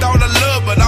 all the love, but I'm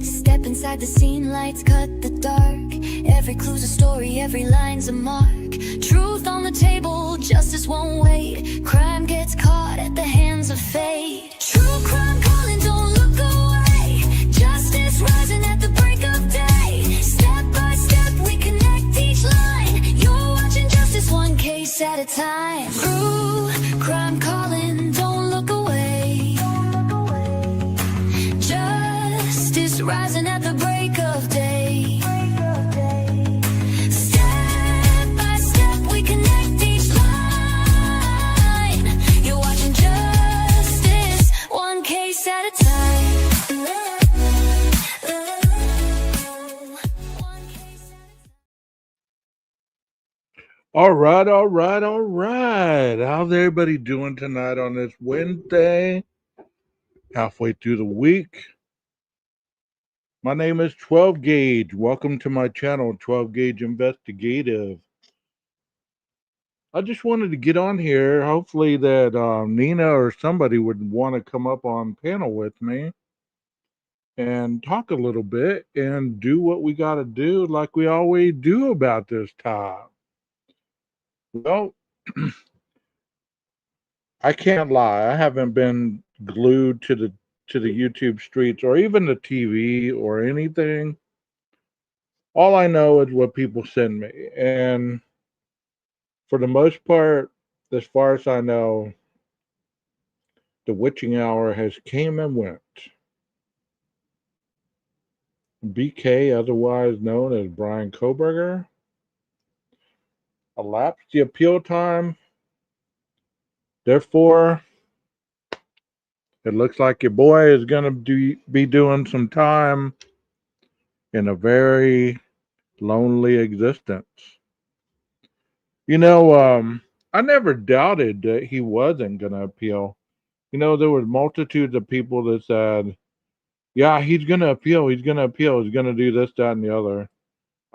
Step inside the scene, lights cut the dark. Every clue's a story, every line's a mark. Truth on the table, justice won't wait. Crime gets caught at the hands of fate. True crime calling, don't look away. Justice rising at the break of day. Step by step, we connect each line. You're watching justice one case at a time. True crime calling, don't look away. Justice rising at the break of day. Step by step, we connect each line. You're watching justice, one case at a time. One case at a time. All right, all right, all right. How's everybody doing tonight on this Wednesday, halfway through the week? My name is 12 Gauge. Welcome to my channel, 12 Gauge Investigative. I just wanted to get on here. Hopefully that Nina or somebody would want to come up on panel with me and talk a little bit and do what we got to do like we always do about this time. Well, I can't lie. I haven't been glued to the YouTube streets or even the TV or anything. All I know is what people send me, and for the most part, as far as I know, the witching hour has came and went. BK, otherwise known as Brian Koberger, elapsed the appeal time. Therefore, it looks like your boy is going to be doing some time in a very lonely existence. You know, I never doubted that he wasn't going to appeal. You know, there was multitudes of people that said, yeah, he's going to appeal. He's going to appeal. He's going to do this, that, and the other.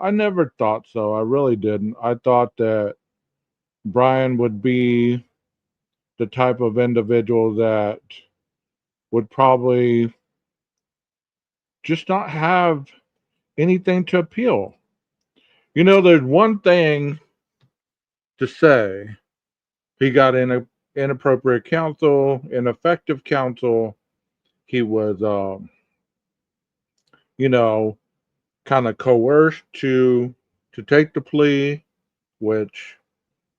I never thought so. I really didn't. I thought that Brian would be the type of individual that would probably just not have anything to appeal. You know, there's one thing to say. He got inappropriate counsel, ineffective counsel. He was, you know, kind of coerced to take the plea, which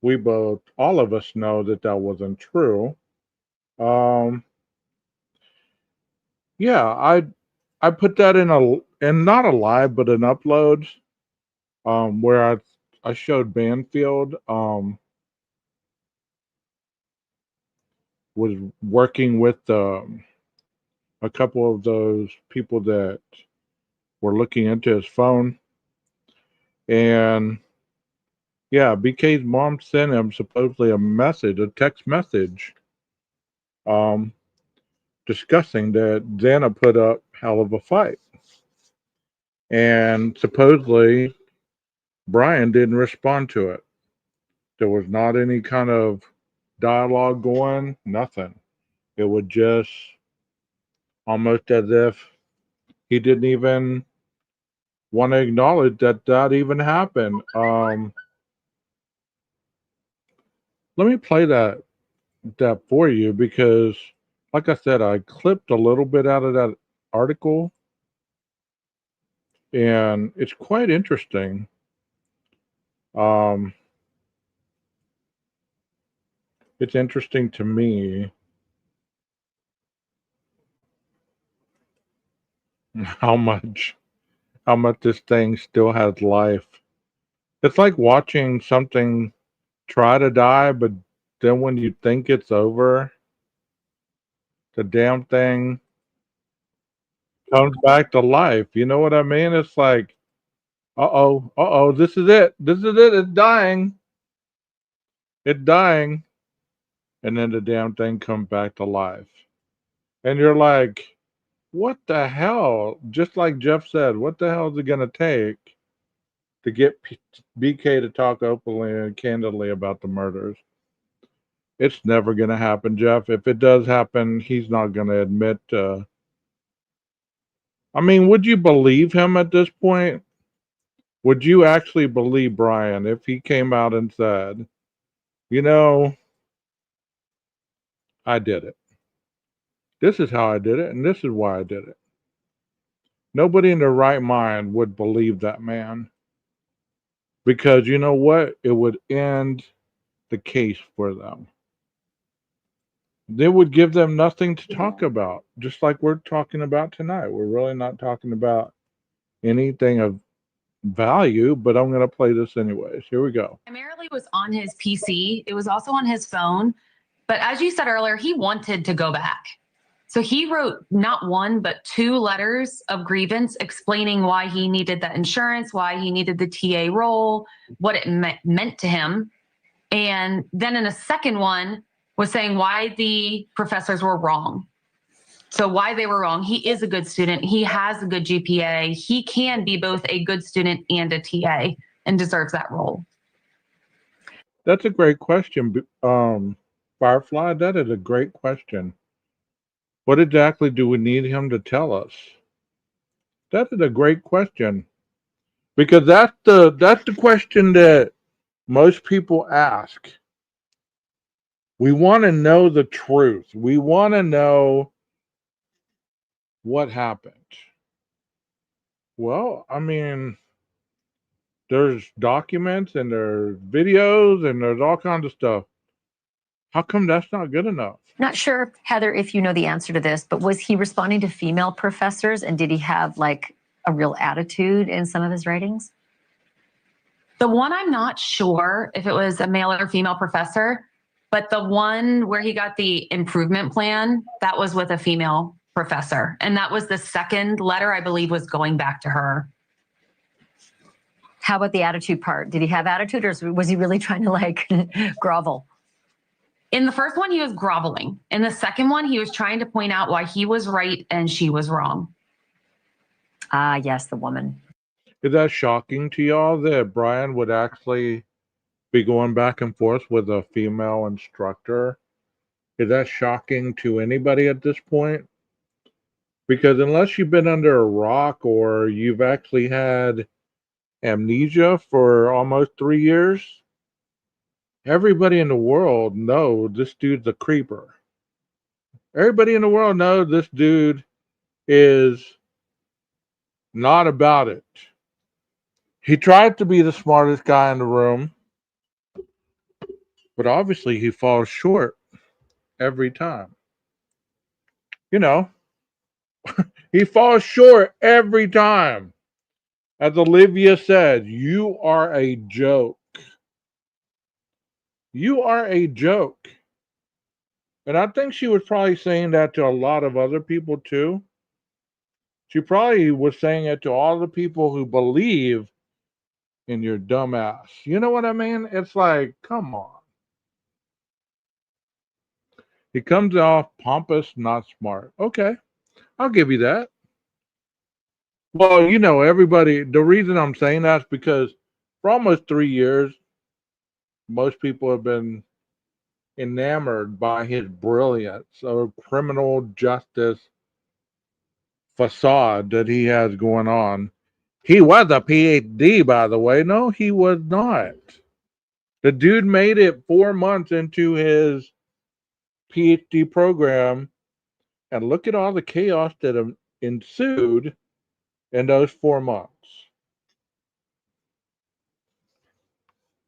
we both, all of us know that that wasn't true. Yeah, I put that in not a live, but an upload, where I showed Banfield, was working with a couple of those people that were looking into his phone. And yeah, BK's mom sent him supposedly a text message, discussing that Xana put up hell of a fight. And supposedly Brian didn't respond to it. There was not any kind of dialogue going, nothing. It was just almost as if he didn't even want to acknowledge that that even happened. Let me play that for you because, like I said, I clipped a little bit out of that article, and it's quite interesting. It's interesting to me how much this thing still has life. It's like watching something try to die, but then when you think it's over, the damn thing comes back to life. You know what I mean? It's like, this is it. This is it. It's dying. It's dying. And then the damn thing comes back to life. And you're like, What the hell? Just like Jeff said, what the hell is it going to take to get BK to talk openly and candidly about the murders? It's never going to happen, Jeff. If it does happen, he's not going to admit. I mean, would you believe him at this point? Would you actually believe Brian if he came out and said, you know, I did it? This is how I did it, and this is why I did it. Nobody in their right mind would believe that man because you know what? It would end the case for them. They would give them nothing to talk about, just like we're talking about tonight. We're really not talking about anything of value, but I'm going to play this anyways. Here we go. Primarily was on his PC. It was also on his phone. But as you said earlier, he wanted to go back. So he wrote not one, but 2 letters of grievance explaining why he needed that insurance, why he needed the TA role, what it meant to him. And then in a second one was saying why the professors were wrong. So why they were wrong. He is a good student. He has a good GPA. He can be both a good student and a TA and deserves that role. That's a great question, Firefly. That is a great question. What exactly do we need him to tell us? That is a great question. Because that's the question that most people ask. We want to know the truth. We want to know what happened. Well, I mean, there's documents and there's videos and there's all kinds of stuff. How come that's not good enough? Not sure, Heather, if you know the answer to this, but was he responding to female professors and did he have like a real attitude in some of his writings? The one I'm not sure if it was a male or female professor, but the one where he got the improvement plan, that was with a female professor. And that was the second letter, I believe, was going back to her. How about the attitude part? Did he have attitude or was he really trying to like grovel? In the first one, he was groveling. In the second one, he was trying to point out why he was right and she was wrong. Ah, yes, the woman. Is that shocking to y'all that Brian would actually be going back and forth with a female instructor? Is that shocking to anybody at this point? Because unless you've been under a rock or you've actually had amnesia for almost 3 years, everybody in the world knows this dude's a creeper. Everybody in the world knows this dude is not about it. He tried to be the smartest guy in the room, but obviously he falls short every time. You know, he falls short every time. As Olivia said, you are a joke. You are a joke. And I think she was probably saying that to a lot of other people too. She probably was saying it to all the people who believe in your dumb ass. You know what I mean? It's like, come on. He comes off pompous, not smart. Okay, I'll give you that. Well, you know, everybody, the reason I'm saying that is because for almost 3 years, most people have been enamored by his brilliance or criminal justice facade that he has going on. He was a PhD, by the way. No, he was not. The dude made it 4 months into his PhD program, and look at all the chaos that ensued in those 4 months.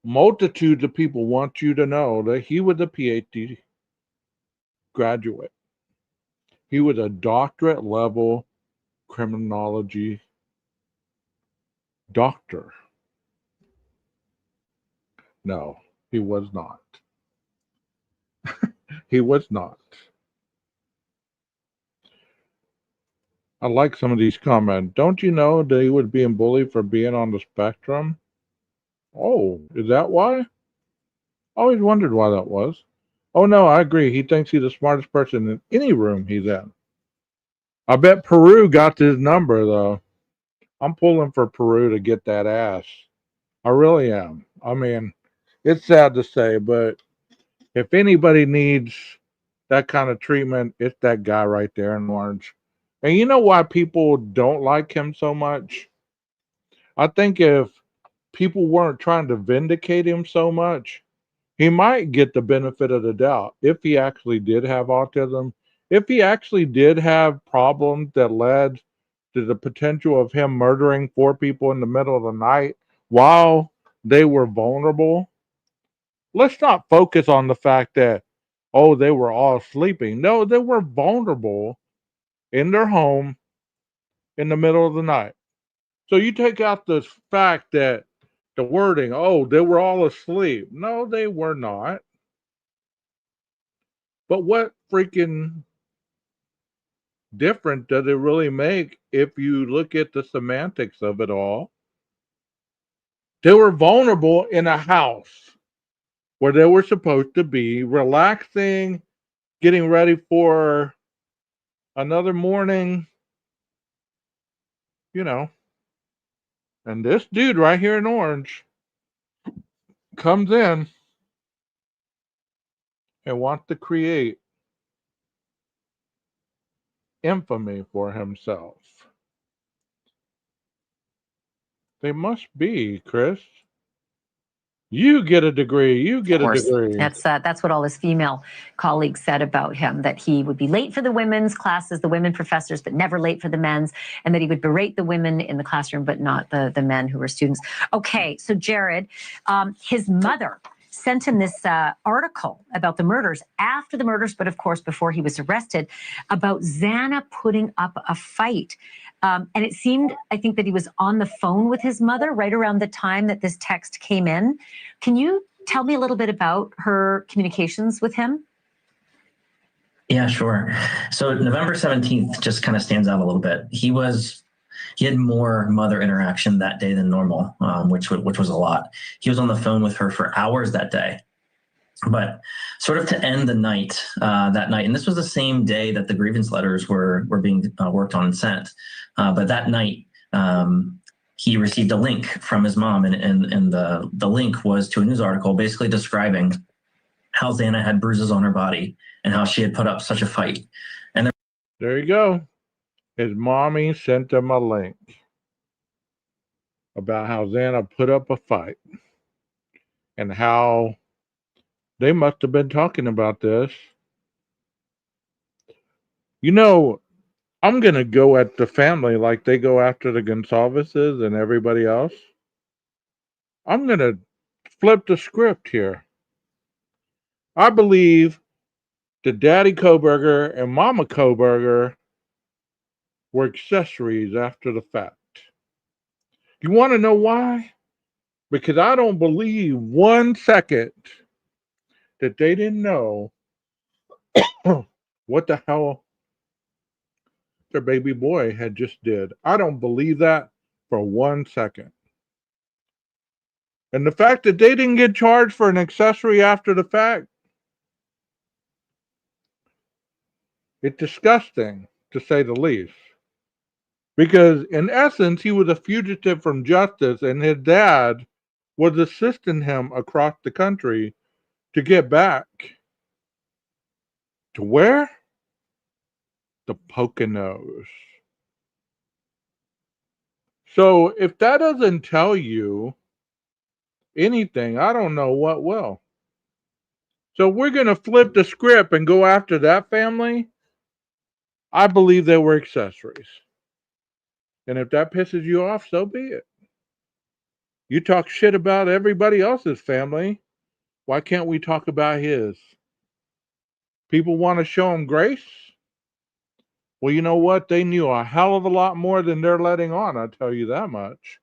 Multitudes of people want you to know that he was a PhD graduate. He was a doctorate level criminology doctor. No, he was not. He was not. I like some of these comments. Don't you know that he was being bullied for being on the spectrum? Oh, is that why? I always wondered why that was. Oh no, I agree. He thinks he's the smartest person in any room he's in. I bet Peru got his number though. I'm pulling for Peru to get that ass. I really am. I mean, it's sad to say, but if anybody needs that kind of treatment, it's that guy right there in orange. And you know why people don't like him so much? I think if people weren't trying to vindicate him so much, he might get the benefit of the doubt if he actually did have autism, if he actually did have problems that led to the potential of him murdering 4 people in the middle of the night while they were vulnerable. Let's not focus on the fact that, oh, they were all sleeping. No, they were vulnerable in their home in the middle of the night. So you take out the fact that the wording, oh, they were all asleep. No, they were not. But what freaking difference does it really make if you look at the semantics of it all? They were vulnerable in a house where they were supposed to be relaxing, getting ready for another morning, you know. And this dude right here in orange comes in and wants to create infamy for himself. They must be, Chris. You get a degree. You get a Of course. degree. That's what all his female colleagues said about him, that he would be late for the women's classes, the women professors, but never late for the men's, and that he would berate the women in the classroom, but not the men who were students. Okay, so Jared, his mother sent him this article about the murders, after the murders, but of course before he was arrested, about Xana putting up a fight. And it seemed, I think, that he was on the phone with his mother right around the time that this text came in. Can you tell me a little bit about her communications with him? Yeah, sure. So November 17th just kind of stands out a little bit. He had more mother interaction that day than normal, which was a lot. He was on the phone with her for hours that day. But sort of to end the night, that night, and this was the same day that the grievance letters were being worked on and sent. But that night, he received a link from his mom, and the link was to a news article basically describing how Xana had bruises on her body and how she had put up such a fight. And there you go. His mommy sent him a link about how Xana put up a fight and how they must have been talking about this. You know, I'm going to go at the family like they go after the Gonsalveses and everybody else. I'm going to flip the script here. I believe that Daddy Koberger and Mama Koberger were accessories after the fact. You want to know why? Because I don't believe 1 second that they didn't know what the hell their baby boy had just did. I don't believe that for 1 second. And the fact that they didn't get charged for an accessory after the fact, it's disgusting to say the least. Because in essence, he was a fugitive from justice, and his dad was assisting him across the country to get back to where? The Poconos. So if that doesn't tell you anything, I don't know what will. So we're going to flip the script and go after that family. I believe they were accessories. And if that pisses you off, so be it. You talk shit about everybody else's family. Why can't we talk about his? People want to show him grace? Well, you know what? They knew a hell of a lot more than they're letting on, I'll tell you that much.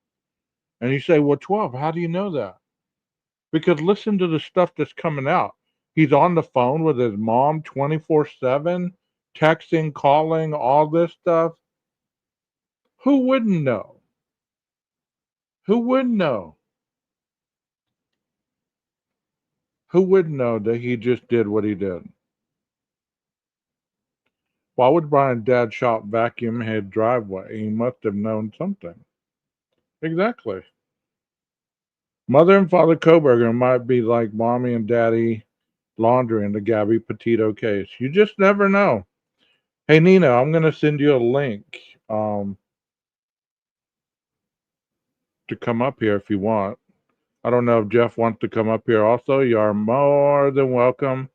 And you say, well, 12, how do you know that? Because listen to the stuff that's coming out. He's on the phone with his mom 24/7, texting, calling, all this stuff. Who wouldn't know? Who wouldn't know? Who wouldn't know that he just did what he did? Why would Brian's dad shop vacuum his driveway? He must have known something. Exactly. Mother and Father Koberger might be like Mommy and Daddy Laundry in the Gabby Petito case. You just never know. Hey, Nina, I'm going to send you a link to come up here if you want. I don't know if Jeff wants to come up here also. You are more than welcome.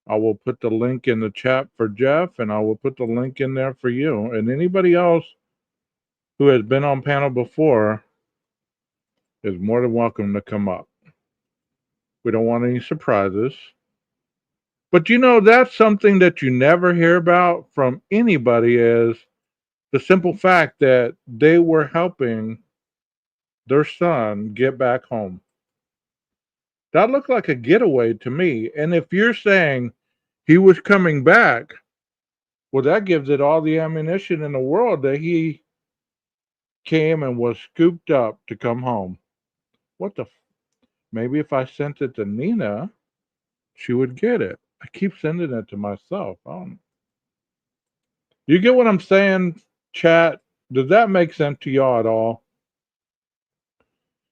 I will put the link in the chat for Jeff, and I will put the link in there for you. And anybody else who has been on panel before is more than welcome to come up. We don't want any surprises. But you know, that's something that you never hear about from anybody is the simple fact that they were helping their son get back home. That looked like a getaway to me. And if you're saying he was coming back, well, that gives it all the ammunition in the world that he came and was scooped up to come home. What the? Maybe if I sent it to Nina, she would get it. I keep sending it to myself. You get what I'm saying, chat? Does that make sense to y'all at all?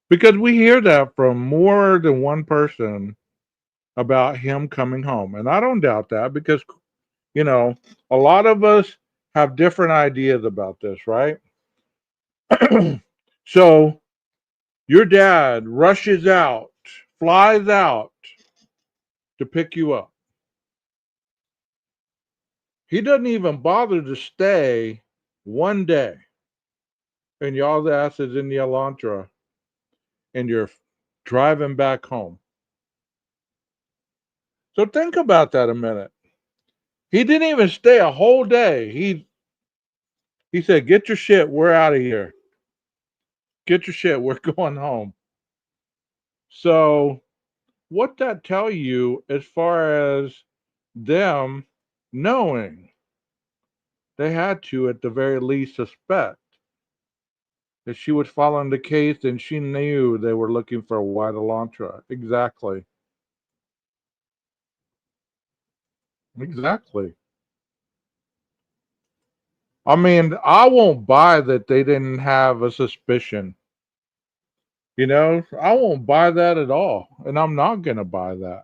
Because we hear that from more than one person about him coming home. And I don't doubt that because, you know, a lot of us have different ideas about this, right? So your dad rushes out, flies out to pick you up. He doesn't even bother to stay one day. And y'all's ass is in the Elantra and you're driving back home. So think about that a minute. He didn't even stay a whole day. He said, "Get your shit. We're out of here. Get your shit. We're going home." So what that tell you as far as them knowing they had to at the very least suspect that she was following the case and she knew they were looking for a white Elantra. Exactly. Exactly. I mean, I won't buy that they didn't have a suspicion. You know, I won't buy that at all. And I'm not going to buy that.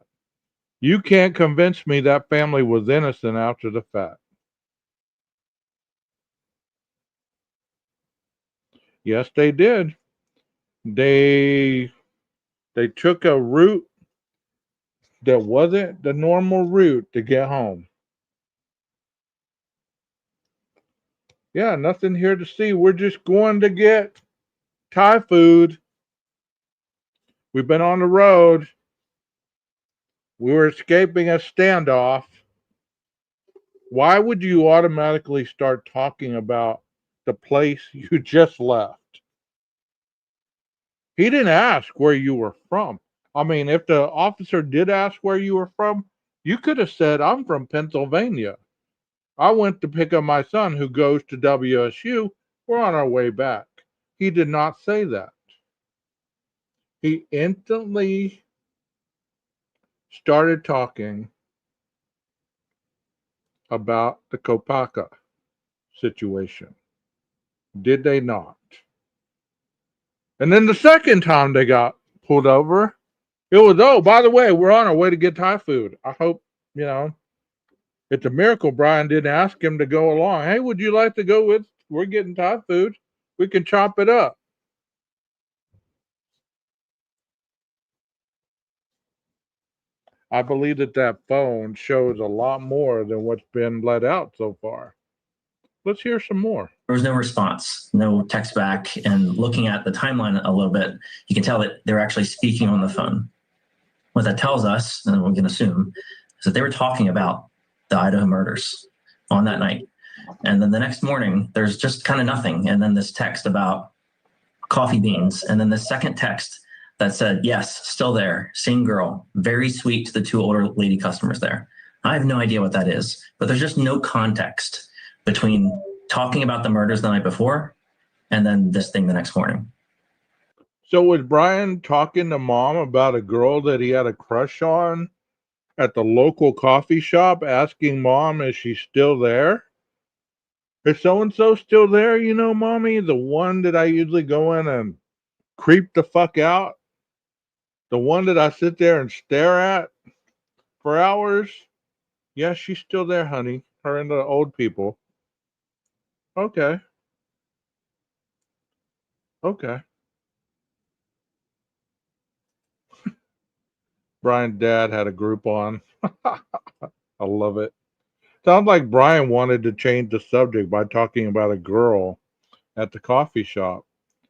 You can't convince me that family was innocent after the fact. Yes, they did. They took a route that wasn't the normal route to get home. Yeah, nothing here to see. We're just going to get Thai food. We've been on the road. We were escaping a standoff. Why would you automatically start talking about the place you just left? He didn't ask where you were from. I mean, if the officer did ask where you were from, you could have said, "I'm from Pennsylvania. I went to pick up my son who goes to WSU. We're on our way back." He did not say that. He instantly started talking about the Kopaka situation. Did they not? And then the second time they got pulled over, it was, "Oh, by the way, we're on our way to get Thai food." I hope, you know, it's a miracle Brian didn't ask him to go along. "Hey, would you like to go with? We're getting Thai food. We can chop it up." I believe that phone shows a lot more than what's been let out so far. Let's hear some more. There was no response, no text back. And looking at the timeline a little bit, you can tell that they're actually speaking on the phone. What that tells us, and we can assume, is that they were talking about the Idaho murders on that night. And then the next morning, there's just kind of nothing. And then this text about coffee beans. And then the second text that said, "Yes, still there, same girl, very sweet to the two older lady customers there." I have no idea what that is, but there's just no context between talking about the murders the night before and then this thing the next morning. So was Brian talking to mom about a girl that he had a crush on at the local coffee shop asking mom, is she still there? Is so-and-so still there, mommy? The one that I usually go in and creep the fuck out? The one that I sit there and stare at for hours? Yeah, she's still there, honey. Her and the old people. Okay. Okay. Brian's dad had a group on. I love it. Sounds like Brian wanted to change the subject by talking about a girl at the coffee shop.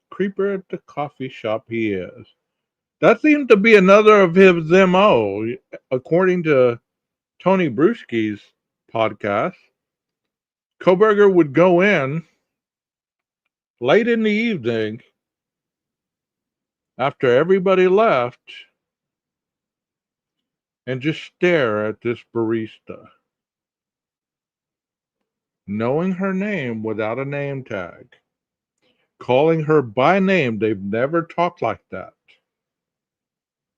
Creeper at the coffee shop he is. That seems to be another of his MO. According to Tony Bruschi's podcast, Koberger would go in late in the evening after everybody left and just stare at this barista, knowing her name without a name tag, calling her by name. They've never talked like that.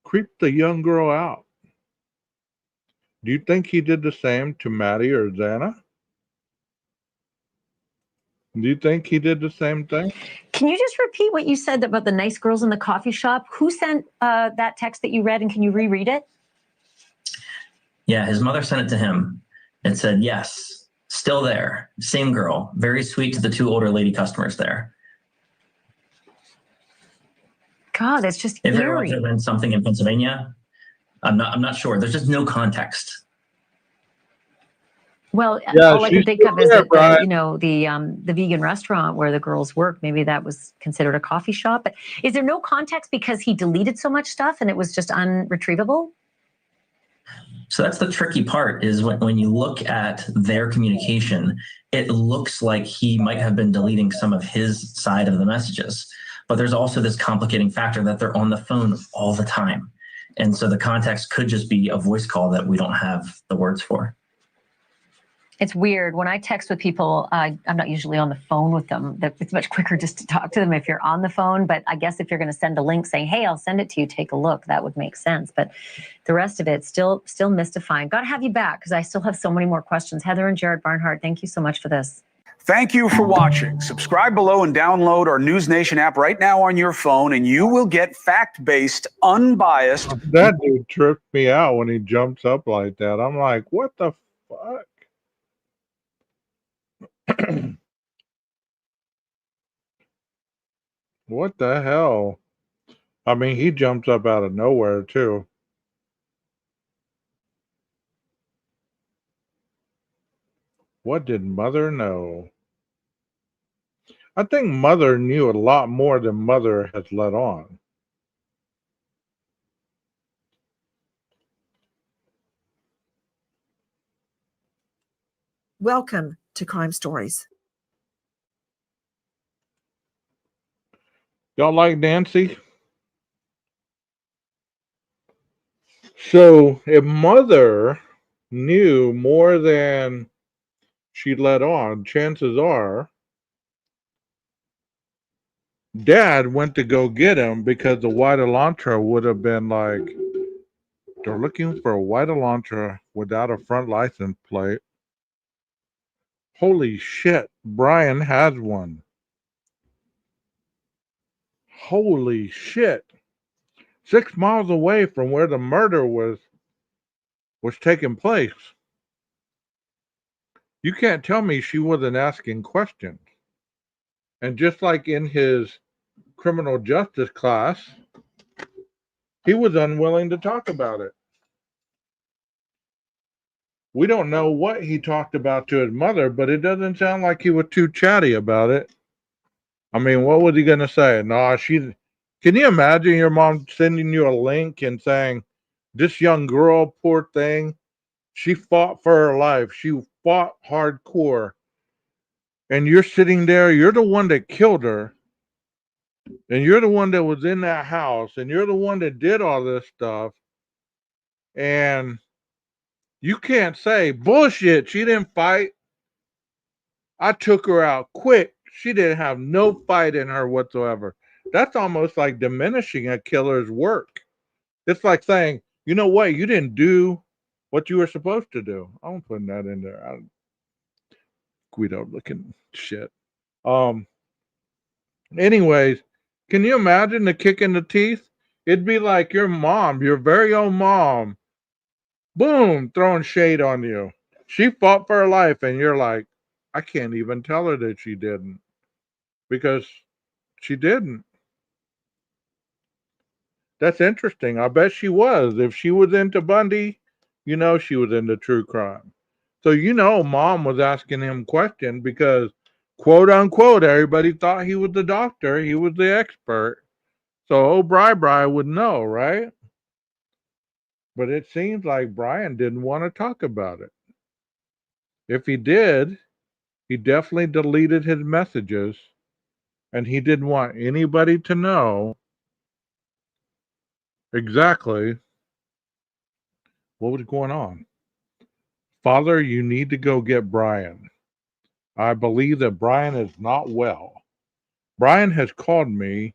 Creep the young girl out. Do you think he did the same to Maddie or Xana? Do you think he did the same thing? Can you just repeat what you said about the nice girls in the coffee shop? Who sent that text that you read, and can you reread it? Yeah, his mother sent it to him and said, yes, still there. Same girl. Very sweet to the two older lady customers there. God, that's just If there eerie. was been something in Pennsylvania, I'm not sure. There's just no context. Well, Yeah, all I can she's think still of is there, that Brian. the vegan restaurant where the girls work, maybe that was considered a coffee shop. But is there no context because he deleted so much stuff and it was just unretrievable? So that's the tricky part, is when you look at their communication, it looks like he might have been deleting some of his side of the messages. But there's also this complicating factor that they're on the phone all the time. And so the context could just be a voice call that we don't have the words for. It's weird. When I text with people, I'm not usually on the phone with them. It's much quicker just to talk to them if you're on the phone. But I guess if you're going to send a link saying, hey, I'll send it to you, take a look, that would make sense. But the rest of it, still mystifying. Got to have you back because I still have so many more questions. Heather and Jared Barnhart, thank you so much for this. Thank you for watching. Subscribe below and download our News Nation app right now on your phone, and you will get fact-based, unbiased. That dude tripped me out when he jumps up like that. I'm like, what the fuck? What the hell? I mean, he jumps up out of nowhere, too. What did Mother know? I think Mother knew a lot more than Mother has let on. Welcome to Crime Stories. Y'all like Nancy? So, if Mother knew more than she let on, chances are Dad went to go get him because the white Elantra would have been like, they're looking for a white Elantra without a front license plate. Holy shit, Brian has one. Holy shit. 6 miles away from where the murder was taking place. You can't tell me she wasn't asking questions. And just like in his criminal justice class, he was unwilling to talk about it. We don't know what he talked about to his mother, but it doesn't sound like he was too chatty about it. I mean, what was he going to say? Nah, can you imagine your mom sending you a link and saying, this young girl, poor thing, she fought for her life. She fought hardcore. And you're sitting there, you're the one that killed her. And you're the one that was in that house. And you're the one that did all this stuff. And you can't say, bullshit, she didn't fight. I took her out quick. She didn't have no fight in her whatsoever. That's almost like diminishing a killer's work. It's like saying, you know what, you didn't do what you were supposed to do. I'm putting that in there. Guido looking shit. Anyways, can you imagine the kick in the teeth? It'd be like your mom, your very own mom, boom, throwing shade on you. She fought for her life, and you're like, I can't even tell her that she didn't because she didn't. That's interesting. I bet she was. If she was into Bundy, she was into true crime. So mom was asking him questions because, quote unquote, everybody thought he was the doctor, he was the expert. So old Bri would know, right? But it seems like Brian didn't want to talk about it. If he did, he definitely deleted his messages, and he didn't want anybody to know exactly what was going on. Father, you need to go get Brian. I believe that Brian is not well. Brian has called me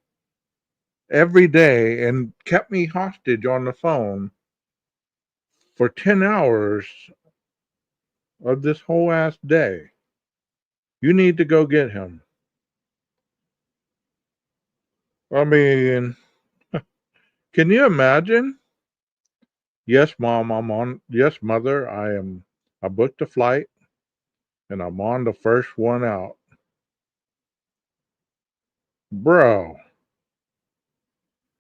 every day and kept me hostage on the phone for 10 hours of this whole ass day. You need to go get him. I mean, can you imagine? Yes, mom, I'm on. Yes, mother, I booked a flight and I'm on the first one out. Bro,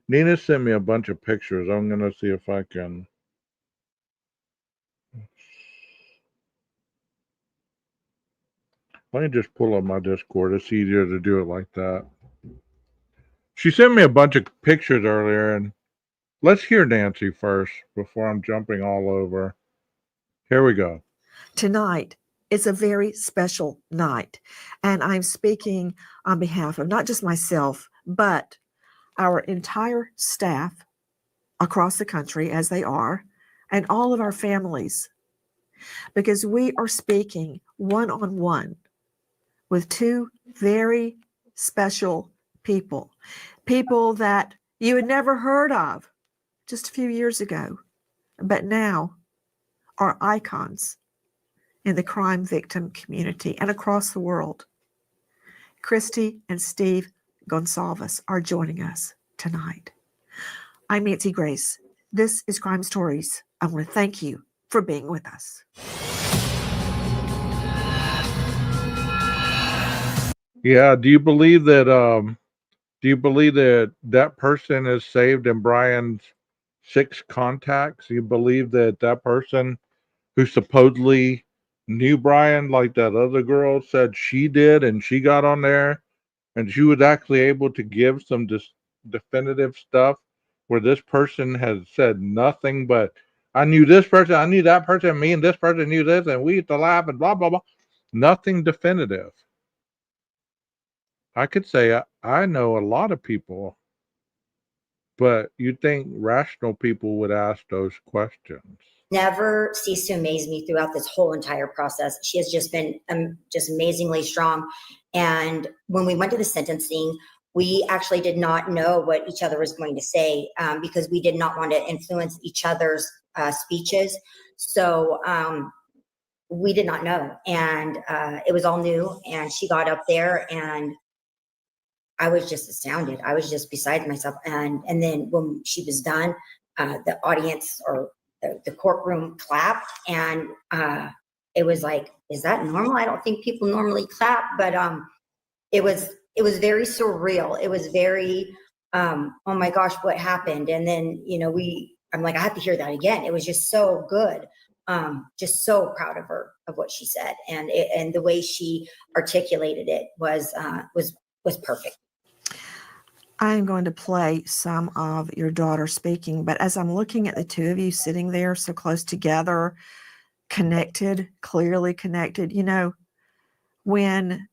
Nina sent me a bunch of pictures. I'm going to see if I can. Let me just pull up my Discord. It's easier to do it like that. She sent me a bunch of pictures earlier, and let's hear Nancy first before I'm jumping all over. Here we go. Tonight is a very special night, and I'm speaking on behalf of not just myself, but our entire staff across the country, as they are, and all of our families, because we are speaking one-on-one with two very special people that you had never heard of just a few years ago, but now are icons in the crime victim community and across the world. Christy and Steve Gonsalves are joining us tonight. I'm Nancy Grace. This is Crime Stories. I want to thank you for being with us. Yeah, do you believe that that person is saved in Brian's 6 contacts? You believe that person who supposedly knew Brian, like that other girl said she did, and she got on there, and she was actually able to give some definitive stuff where this person has said nothing but, I knew this person, I knew that person, me and this person knew this, and we used to laugh and blah, blah, blah. Nothing definitive. I could say I know a lot of people, but you'd think rational people would ask those questions. Never ceased to amaze me throughout this whole entire process. She has just been just amazingly strong. And when we went to the sentencing, we actually did not know what each other was going to say because we did not want to influence each other's speeches. So we did not know. And it was all new. And she got up there and I was just astounded. I was just beside myself. And then when she was done, the audience or the courtroom clapped, and it was like, is that normal? I don't think people normally clap, but it was very surreal. It was very, oh my gosh, what happened? And then I'm like, I have to hear that again. It was just so good. Just so proud of her, of what she said, and the way she articulated it was perfect. I'm going to play some of your daughter speaking, but as I'm looking at the two of you sitting there so close together, connected, clearly connected, when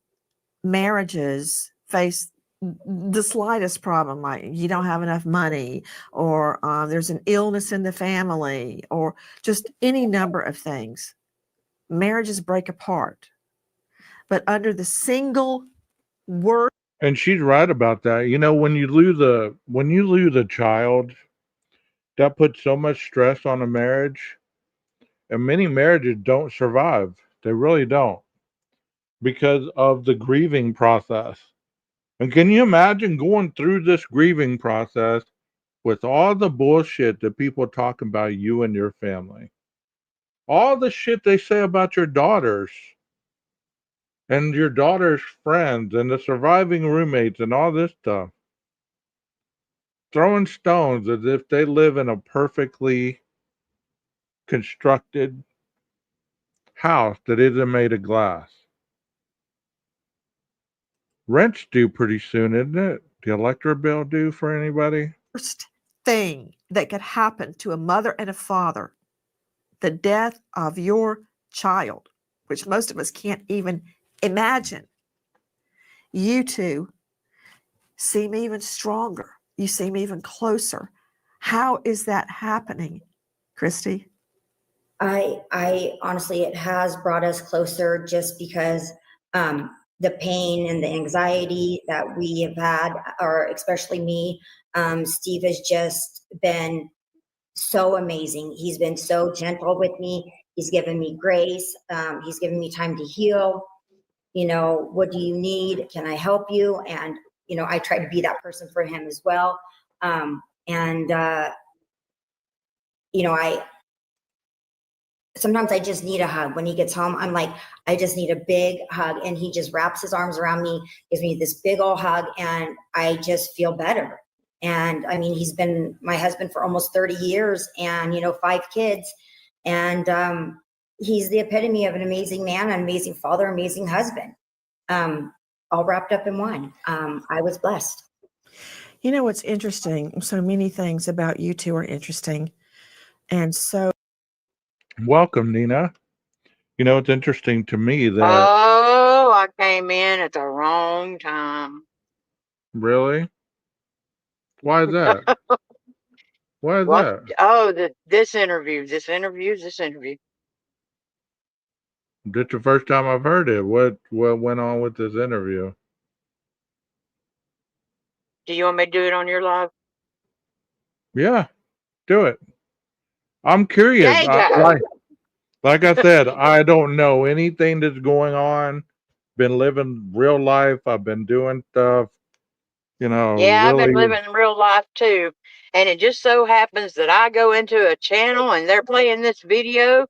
marriages face the slightest problem, like you don't have enough money, or there's an illness in the family, or just any number of things, marriages break apart. But under the single word, And she's right about that. When you lose a child, that puts so much stress on a marriage. And many marriages don't survive. They really don't because of the grieving process. And can you imagine going through this grieving process with all the bullshit that people talk about you and your family? All the shit they say about your daughters and your daughter's friends and the surviving roommates and all this stuff. Throwing stones as if they live in a perfectly constructed house that isn't made of glass. Rent's due pretty soon, isn't it? The electric bill due for anybody? Worst thing that could happen to a mother and a father, the death of your child, which most of us can't even imagine. You two seem even stronger. You seem even closer. How is that happening, Christy? I honestly, it has brought us closer just because the pain and the anxiety that we have had, or especially me, Steve has just been so amazing. He's been so gentle with me. He's given me grace. He's given me time to heal. You know, what do you need? Can I help you? And, you know, I try to be that person for him as well. You know, sometimes I just need a hug. When he gets home, I'm like, I just need a big hug. And he just wraps his arms around me, gives me this big old hug, and I just feel better. And I mean, he's been my husband for almost 30 years and, you know, 5 kids. And he's the epitome of an amazing man, an amazing father, amazing husband, all wrapped up in one. I was blessed. You know what's interesting? So many things about you two are interesting. And so Welcome, Nina. You know, it's interesting to me that. Oh, I came in at the wrong time. Really? Why is that? Why is What? that? Oh, this interview. This the first time I've heard it. What went on with this interview? Do you want me to do it on your live? Yeah, do it. I'm curious. Like I said, I don't know anything that's going on. Been living real life. I've been doing stuff. You know, Yeah, I've been really. living real life too. And it just so happens that I go into a channel and they're playing this video.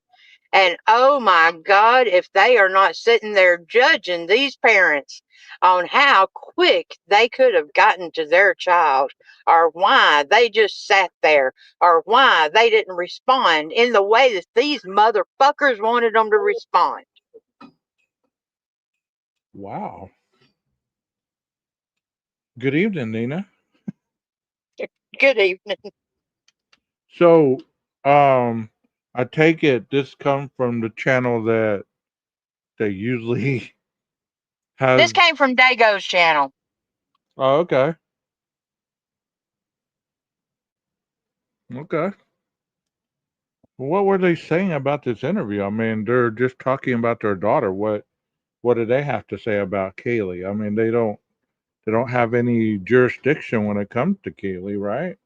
And oh my God, if they are not sitting there judging these parents on how quick they could have gotten to their child, or why they just sat there, or why they didn't respond in the way that these motherfuckers wanted them to respond. Wow. Good evening, Nina. Good evening. So, I take it this comes from the channel that usually has. This came from Dago's channel. Oh, okay. Okay. What were they saying about this interview? I mean, they're just talking about their daughter. What do they have to say about Kaylee? I mean, they don't have any jurisdiction when it comes to Kaylee, right?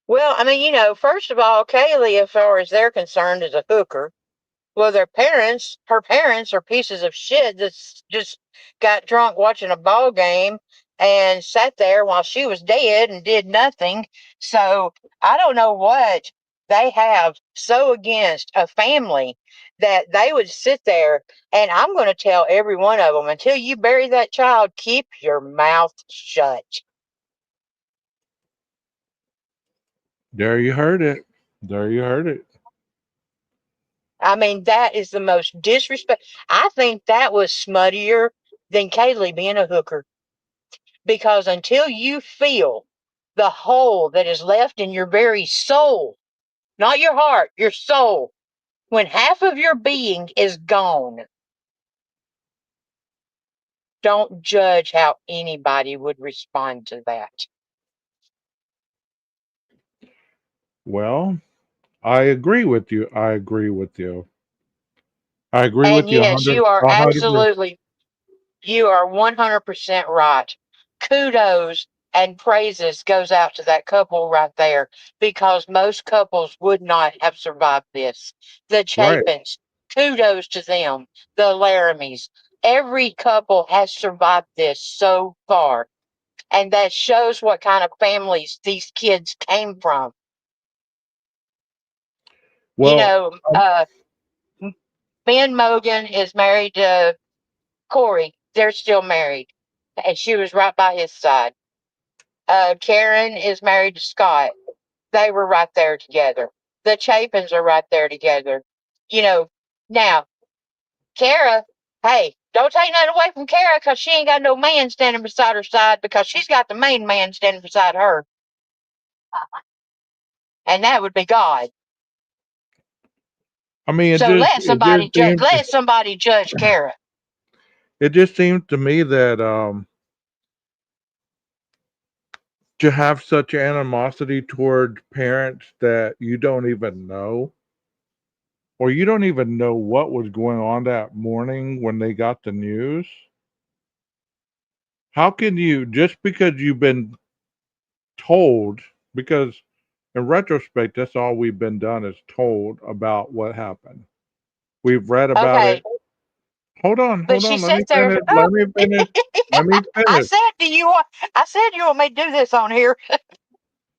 Well, I mean, you know, first of all, Kaylee, as far as they're concerned, is a hooker. Well, her parents are pieces of shit that's just got drunk watching a ball game and sat there while she was dead and did nothing. So I don't know what they have so against a family that they would sit there, and I'm going to tell every one of them, until you bury that child, keep your mouth shut. There you heard it. There you heard it. I mean, that is the most disrespect. I think that was smuttier than Kaylee being a hooker. Because until you feel the hole that is left in your very soul, not your heart, your soul, when half of your being is gone, don't judge how anybody would respond to that. Well, I agree with you. I agree with you. I agree And with you yes, you are 100%. absolutely, you are 100% right. Kudos and praises goes out to that couple right there, because most couples would not have survived this. The Right. Chapins, kudos to them. The Laramie's, every couple has survived this so far. And that shows what kind of families these kids came from. You Well, know, Ben Mogan is married to Corey. They're still married. And she was right by his side. Karen is married to Scott. They were right there together. The Chapins are right there together. You know, now, Kara, hey, don't take nothing away from Kara, because she ain't got no man standing beside her side, because she's got the main man standing beside her. And that would be God. I mean, So let seems somebody judge Kara. it just seems to me that to have such animosity toward parents that you don't even know, or you don't even know what was going on that morning when they got the news. How can you, just because you've been told, because in retrospect, that's all we've been done is told about what happened. We've read about Okay, it. Hold but on. she Let me sat there. finish. Let me finish. Let me I finish. said, I said you want me to do this on here.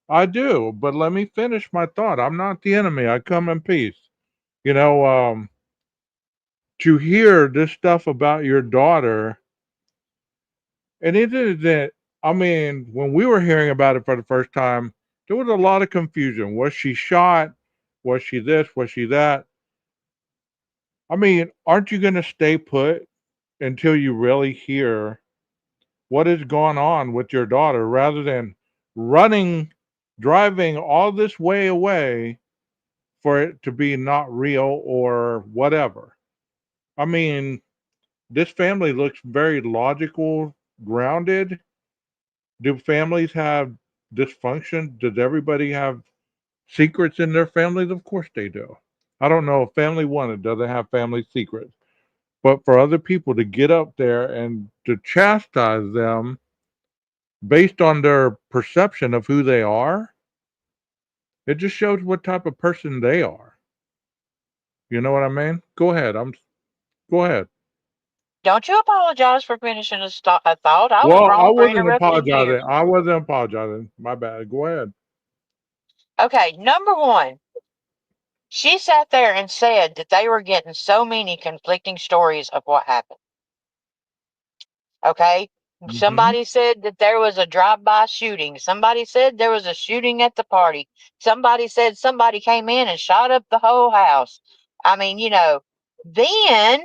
I do, but let me finish my thought. I'm not the enemy. I come in peace. You know, to hear this stuff about your daughter, and it isn't. I mean, when we were hearing about it for the first time, there was a lot of confusion. Was she shot? Was she this? Was she that? I mean, aren't you going to stay put until you really hear what is going on with your daughter rather than running, driving all this way away for it to be not real or whatever? I mean, this family looks very logical, grounded. Do families have dysfunction? Does everybody have secrets in their families? Of course they do. I don't know if family one that doesn't have family secrets. But for other people to get up there and to chastise them based on their perception of who they are, it just shows what type of person they are. You know what I mean? Go ahead. Go ahead. Don't you apologize for finishing a thought. I was Well, I wrong for wasn't interrupting you. apologizing. I wasn't apologizing. My bad. Go ahead. Okay, number one, she sat there and said that they were getting so many conflicting stories of what happened. Okay. Hmm. Somebody said that there was a drive-by shooting. Somebody said there was a shooting at the party. Somebody said somebody came in and shot up the whole house. I mean, then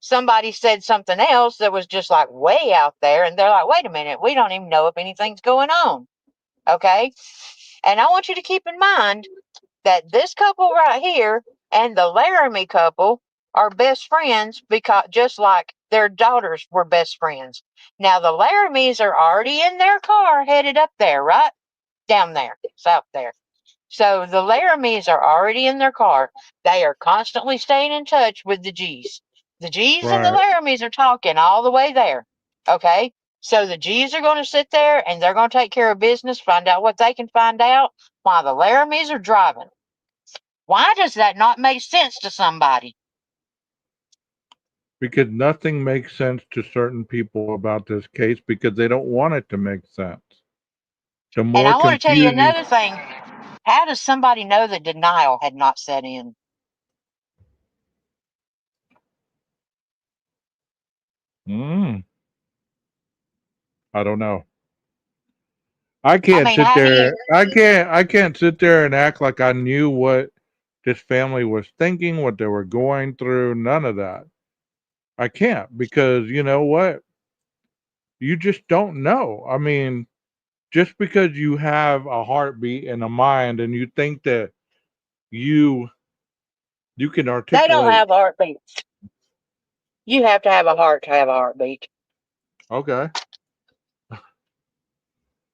somebody said something else that was just like way out there. And they're like, wait a minute, we don't even know if anything's going on. Okay. And I want you to keep in mind that this couple right here and the Laramie couple are best friends, because just like their daughters were best friends. Now the Laramies are already in their car headed up there, right? Down there, south there. So the Laramies are already in their car. They are constantly staying in touch with the G's. The G's and the Right. Laramies are talking all the way there. Okay. So the G's are going to sit there and they're going to take care of business, find out what they can find out while the Laramies are driving. Why does that not make sense to somebody? Because nothing makes sense to certain people about this case because they don't want it to make sense. The And more I want to tell you confusing. another thing. How does somebody know that denial had not set in? Mm, I don't know. I I can't mean, sit how do you? there. I can't sit there and act like I knew what this family was thinking, what they were going through, none of that. I can't because you know what? You just don't know. I mean, just because you have a heartbeat and a mind and you think that you you can They don't articulate. have heartbeats. You have to have a heart to have a heartbeat. Okay.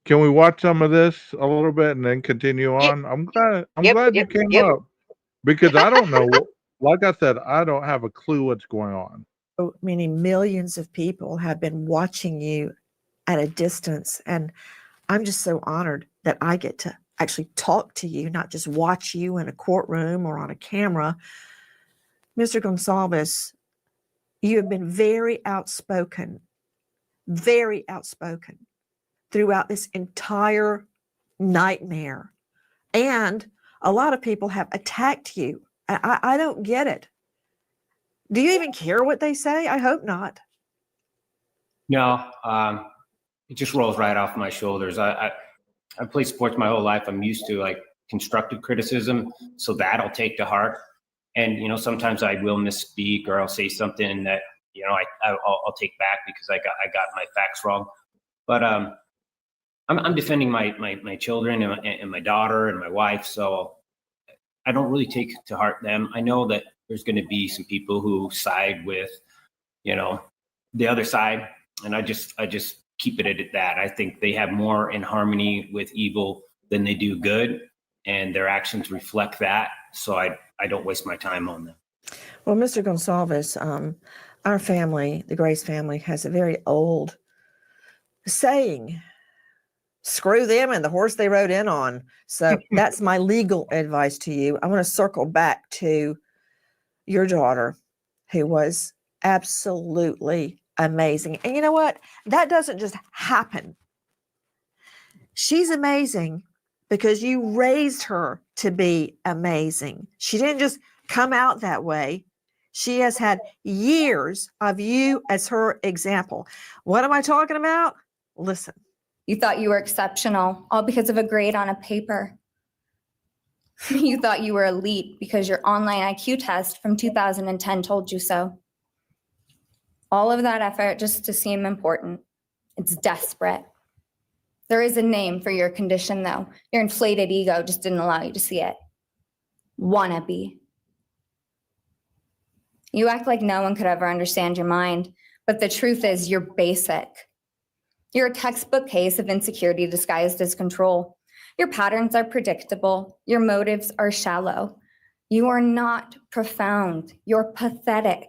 Can we watch some of this a little bit and then continue Yep, on? I'm yep, glad you yep, came yep. up because I don't know. Like I said, I don't have a clue what's going on. So many millions of people have been watching you at a distance. And I'm just so honored that I get to actually talk to you, not just watch you in a courtroom or on a camera. Mr. Gonsalves, you have been very outspoken throughout this entire nightmare. And a lot of people have attacked you. I don't get it. Do you even care what they say? I hope not. No, it just rolls right off my shoulders. I played sports my whole life. I'm used to like constructive criticism, so that I'll take to heart. And sometimes I will misspeak or I'll say something that I'll take back because I got my facts wrong. But I'm defending my children and my daughter and my wife, so I don't really take to heart them. I know that there's going to be some people who side with the other side, and I just keep it at that. I think they have more in harmony with evil than they do good, and their actions reflect that. So I don't waste my time on them. Well, Mr. Gonsalves, our family, the Grace family, has a very old saying, screw them and the horse they rode in on. So that's my legal advice to you. I want to circle back to your daughter, who was absolutely amazing. And you know what? That doesn't just happen. She's amazing because you raised her to be amazing. She didn't just come out that way. She has had years of you as her example. What am I talking about? Listen. You thought you were exceptional, all because of a grade on a paper. You thought you were elite because your online IQ test from 2010 told you so. All of that effort just to seem important. It's desperate. There is a name for your condition, though. Your inflated ego just didn't allow you to see it. Wannabe. You act like no one could ever understand your mind, but the truth is you're basic. You're a textbook case of insecurity disguised as control. Your patterns are predictable. Your motives are shallow. You are not profound. You're pathetic.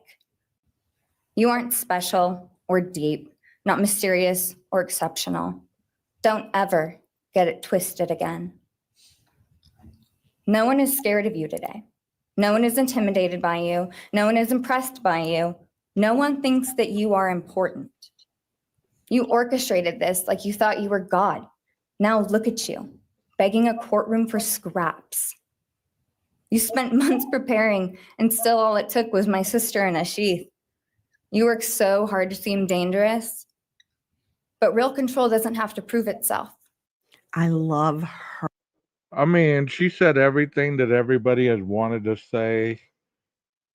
You aren't special or deep, not mysterious or exceptional. Don't ever get it twisted again. No one is scared of you today. No one is intimidated by you. No one is impressed by you. No one thinks that you are important. You orchestrated this like you thought you were God. Now look at you, begging a courtroom for scraps. You spent months preparing, and still all it took was my sister in a sheath. You work so hard to seem dangerous, but real control doesn't have to prove itself. I love her. I mean, she said everything that everybody has wanted to say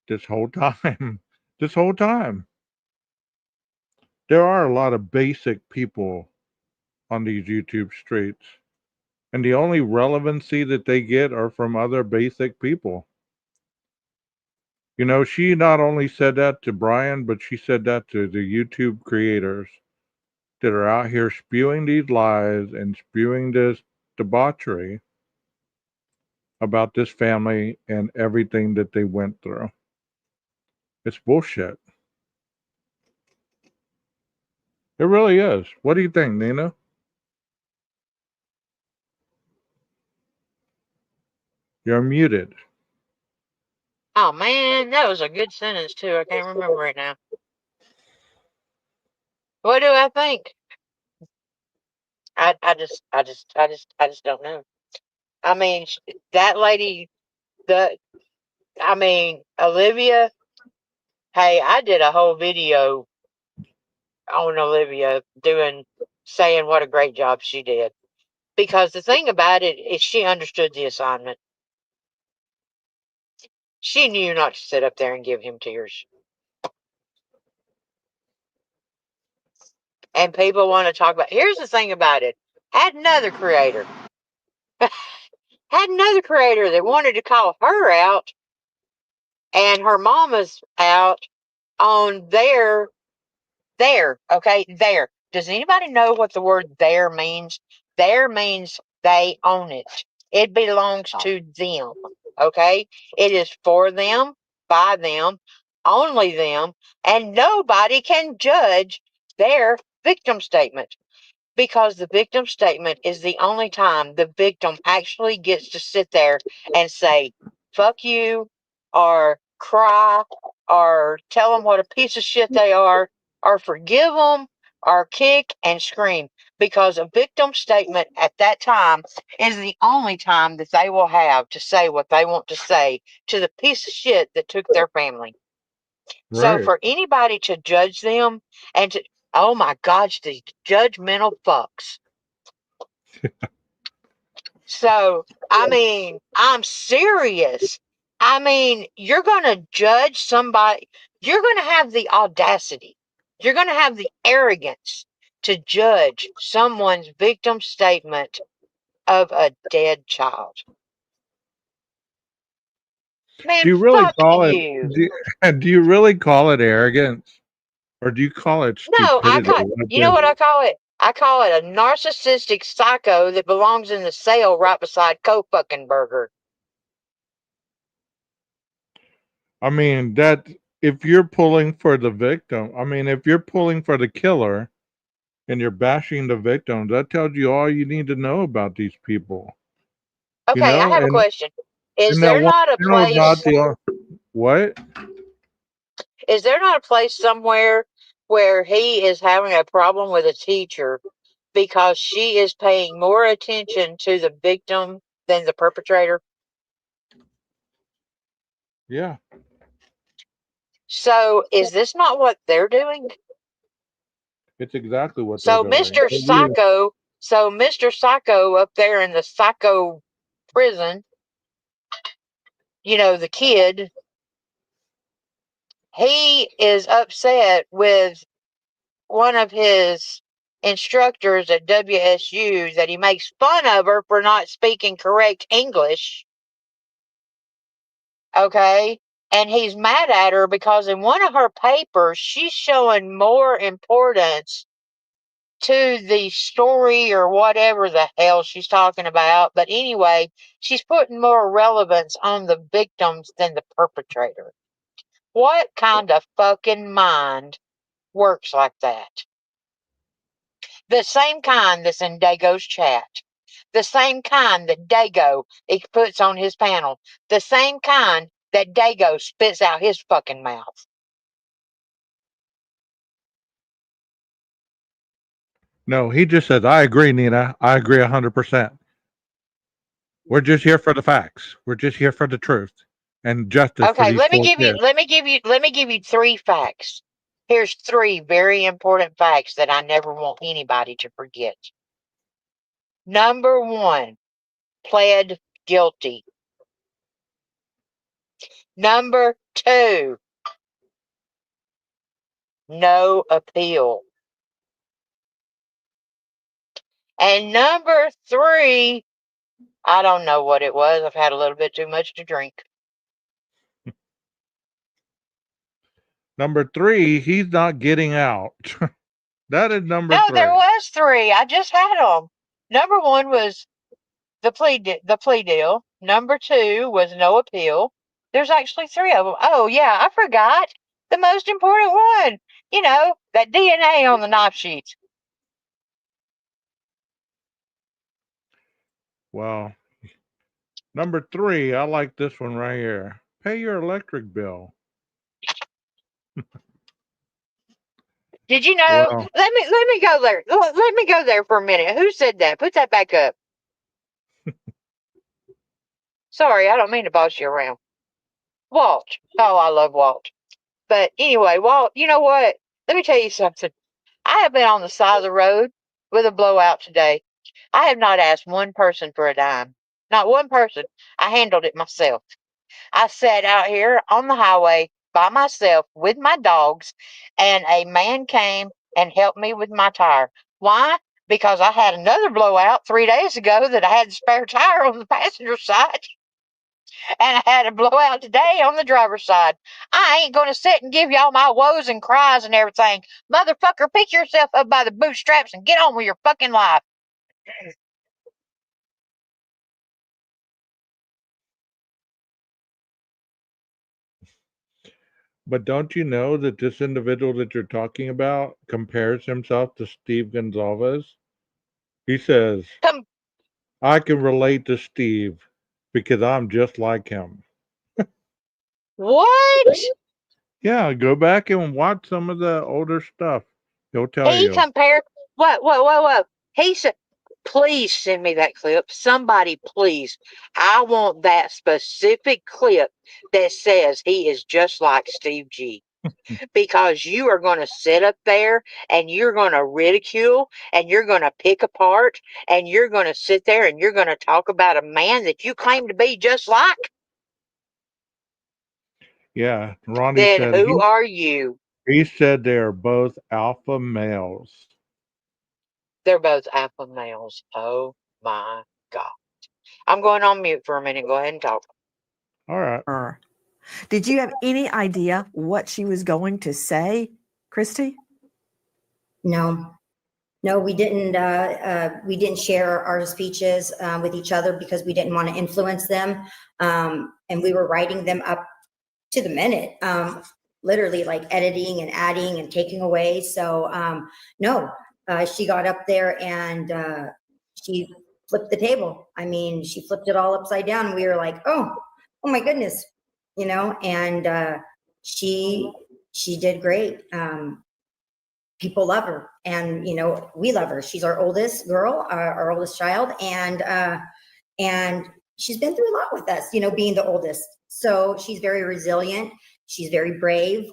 this whole time. This whole time. There are a lot of basic people on these YouTube streets, and the only relevancy that they get are from other basic people. She not only said that to Brian, but she said that to the YouTube creators that are out here spewing these lies and spewing this debauchery about this family and everything that they went through. It's bullshit. It really is. What do you think, Nina? You're muted. Oh man, that was a good sentence too. I can't remember right now. What do I think? I just don't know. I mean, that lady, Olivia. Hey, I did a whole video on Olivia saying what a great job she did. Because the thing about it is she understood the assignment. She knew not to sit up there and give him tears. And people want to talk about, here's the thing about it. Had another creator that wanted to call her out and her mama's out on there. Okay, there. Does anybody know what the word there means? There means they own it. It belongs to them. Okay? It is for them, by them, only them, and nobody can judge their victim statement. because the victim statement is the only time the victim actually gets to sit there and say, fuck you, or cry, or tell them what a piece of shit they are, or forgive them, or kick and scream. Because a victim statement at that time is the only time that they will have to say what they want to say to the piece of shit that took their family. So Right. for anybody to judge them and to, oh my gosh, these judgmental fucks. So, I mean, I'm serious. I mean, you're going to judge somebody, you're going to have the audacity, you're going to have the arrogance to judge someone's victim statement of a dead child. Man, Do you really fuck call it? you. Do you really call it arrogance, or do you call it No, stupidity? you know what I call it? I call it a narcissistic psycho that belongs in the cell right beside fucking Burger. I mean, that if you're pulling for the victim, I mean, if you're pulling for the killer and you're bashing the victim, that tells you all you need to know about these people. You Okay, I know, have a question. Is and that there one not a channel about place? what? Is there not a place somewhere where he is having a problem with a teacher because she is paying more attention to the victim than the perpetrator? Yeah, So is this not what they're doing? it's exactly what they're So doing. Mr. Psycho, Mr. Psycho up there in the psycho prison, you know, the kid, he is upset with one of his instructors at WSU that he makes fun of her for not speaking correct English. Okay. And he's mad at her because in one of her papers, she's showing more importance to the story or whatever the hell she's talking about. But anyway, she's putting more relevance on the victims than the perpetrator. What kind of fucking mind works like that? The same kind that's in Dago's chat. The same kind that Dago puts on his panel. The same kind that Dago spits out his fucking mouth. No, he just says, "I agree, Nina. I agree 100%. We're just here for the facts. We're just here for the truth and justice for Okay, these four kids." let me give you 3 facts. Here's 3 very important facts that I never want anybody to forget. Number 1, pled guilty. Number 2, no appeal. And number 3, I don't know what it was. I've had a little bit too much to drink. Number 3, he's not getting out. That is number No, 3. there was 3. I just had them. Number 1 was the plea deal. Number 2 was no appeal. There's actually 3 of them. Oh yeah, I forgot the most important one. You know, that DNA on the knife sheets. Well, number 3, I like this one right here. Pay your electric bill. Did you know? Well, Let me go there. Let me go there for a minute. Who said that? Put that back up. Sorry, I don't mean to boss you around. Walt. Oh, I love Walt. But anyway, Walt, you know what? Let me tell you something. I have been on the side of the road with a blowout today. I have not asked one person for a dime. Not one person. I handled it myself. I sat out here on the highway by myself with my dogs, and a man came and helped me with my tire. Why? Because I had another blowout 3 days ago that I had the spare tire on the passenger side, and I had a blowout today on the driver's side. I ain't going to sit and give y'all my woes and cries and everything. Motherfucker, pick yourself up by the bootstraps and get on with your fucking life. but don't you know that this individual that you're talking about compares himself to Steve Gonzalez? He says, Come, I can relate to Steve because I'm just like him. what? Yeah, go back and watch some of the older stuff. He'll tell He you. compared. What? He said, please send me that clip. Somebody, please. I want that specific clip that says he is just like Steve G. Because you are going to sit up there and you're going to ridicule and you're going to pick apart and you're going to sit there and you're going to talk about a man that you claim to be just like. Yeah, Ronnie Then said who are you? he said they are both alpha males. They're both alpha males. Oh my God. I'm going on mute for a minute. Go ahead and talk. All right. Her. Did you have any idea what she was going to say, Christy? No, no, we didn't. We didn't share our speeches with each other because we didn't want to influence them, and we were writing them up to the minute, literally like editing and adding and taking away. So no, she got up there and she flipped the table. I mean, she flipped it all upside down. We were like, oh my goodness, you know. And she did great. People love her, and you know, we love her. She's our oldest girl, our oldest child, and she's been through a lot with us, you know, being the oldest. So she's very resilient. She's very brave.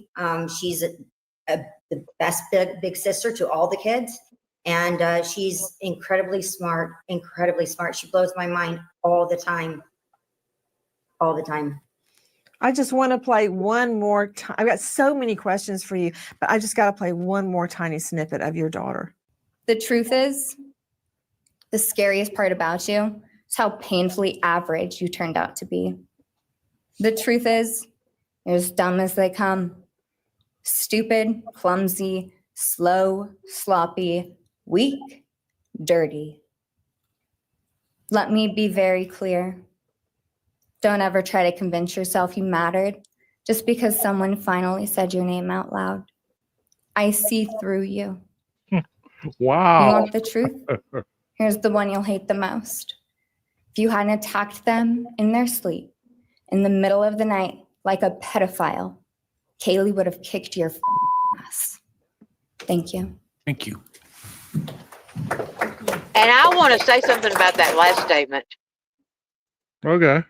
She's the best big sister to all the kids. And she's incredibly smart, incredibly smart. She blows my mind all the time. All the time. I just want to play one more time. I've got so many questions for you, but I just got to play one more tiny snippet of your daughter. The truth is, the scariest part about you is how painfully average you turned out to be. The truth is, you're as dumb as they come. Stupid, clumsy, slow, sloppy, weak, dirty. Let me be very clear. Don't ever try to convince yourself you mattered just because someone finally said your name out loud. I see through you. Wow. You want the truth? Here's the one you'll hate the most. If you hadn't attacked them in their sleep, in the middle of the night, like a pedophile, Kaylee would have kicked your ass. Thank you. Thank you. And I want to say something about that last statement. Okay.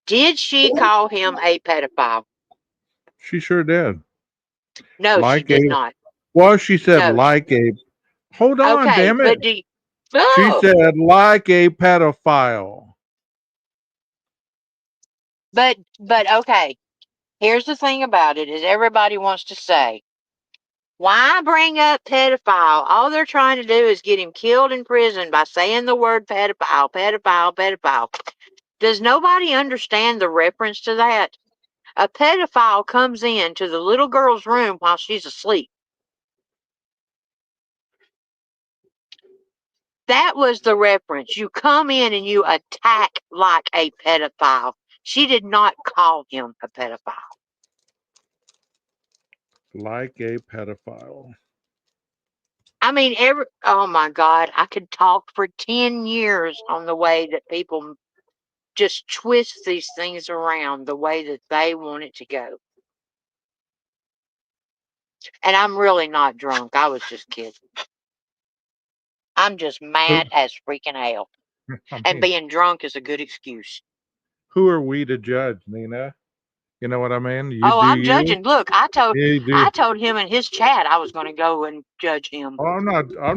Did she call him a pedophile? She sure did. No, Like she did a not. well, she said No. like a hold on, Okay, damn it. but do you, She oh, said like a pedophile. but okay. Here's the thing about it is everybody wants to say, why bring up pedophile? All they're trying to do is get him killed in prison by saying the word pedophile, pedophile, pedophile. Does nobody understand the reference to that? A pedophile comes into the little girl's room while she's asleep. That was the reference. You come in and you attack like a pedophile. She did not call him a pedophile. Like a pedophile. I mean, oh my God, I could talk for 10 years on the way that people just twist these things around the way that they want it to go. And I'm really not drunk. I was just kidding. I'm just mad as freaking hell. And being drunk is a good excuse. Who are we to judge, Nina? You know what I mean? You Oh, do I'm you. judging. Look, I You do. told him in his chat I was going to go and judge him. Oh, I'm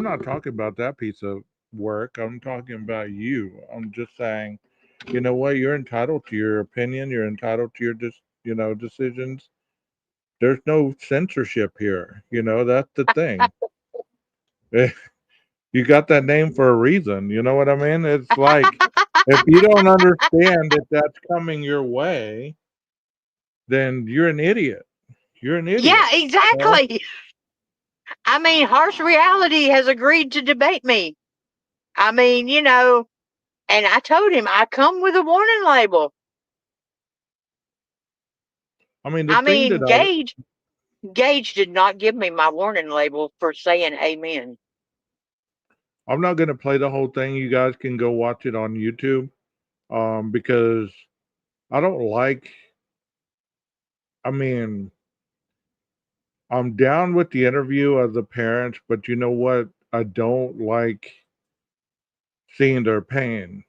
not talking about that piece of work. I'm talking about you. I'm just saying, you know what? You're entitled to your opinion. You're entitled to your decisions. There's no censorship here. You know, that's the thing. You got that name for a reason. You know what I mean? It's like if you don't understand that that's coming your way, then you're an idiot. You're an idiot. Yeah, exactly. I mean, harsh reality has agreed to debate me. I mean, you know, and I told him I come with a warning label. I mean, Gage did not give me my warning label for saying amen. I'm not going to play the whole thing. You guys can go watch it on YouTube, because I don't like. I mean, I'm down with the interview of the parents, but you know what? I don't like seeing their pain.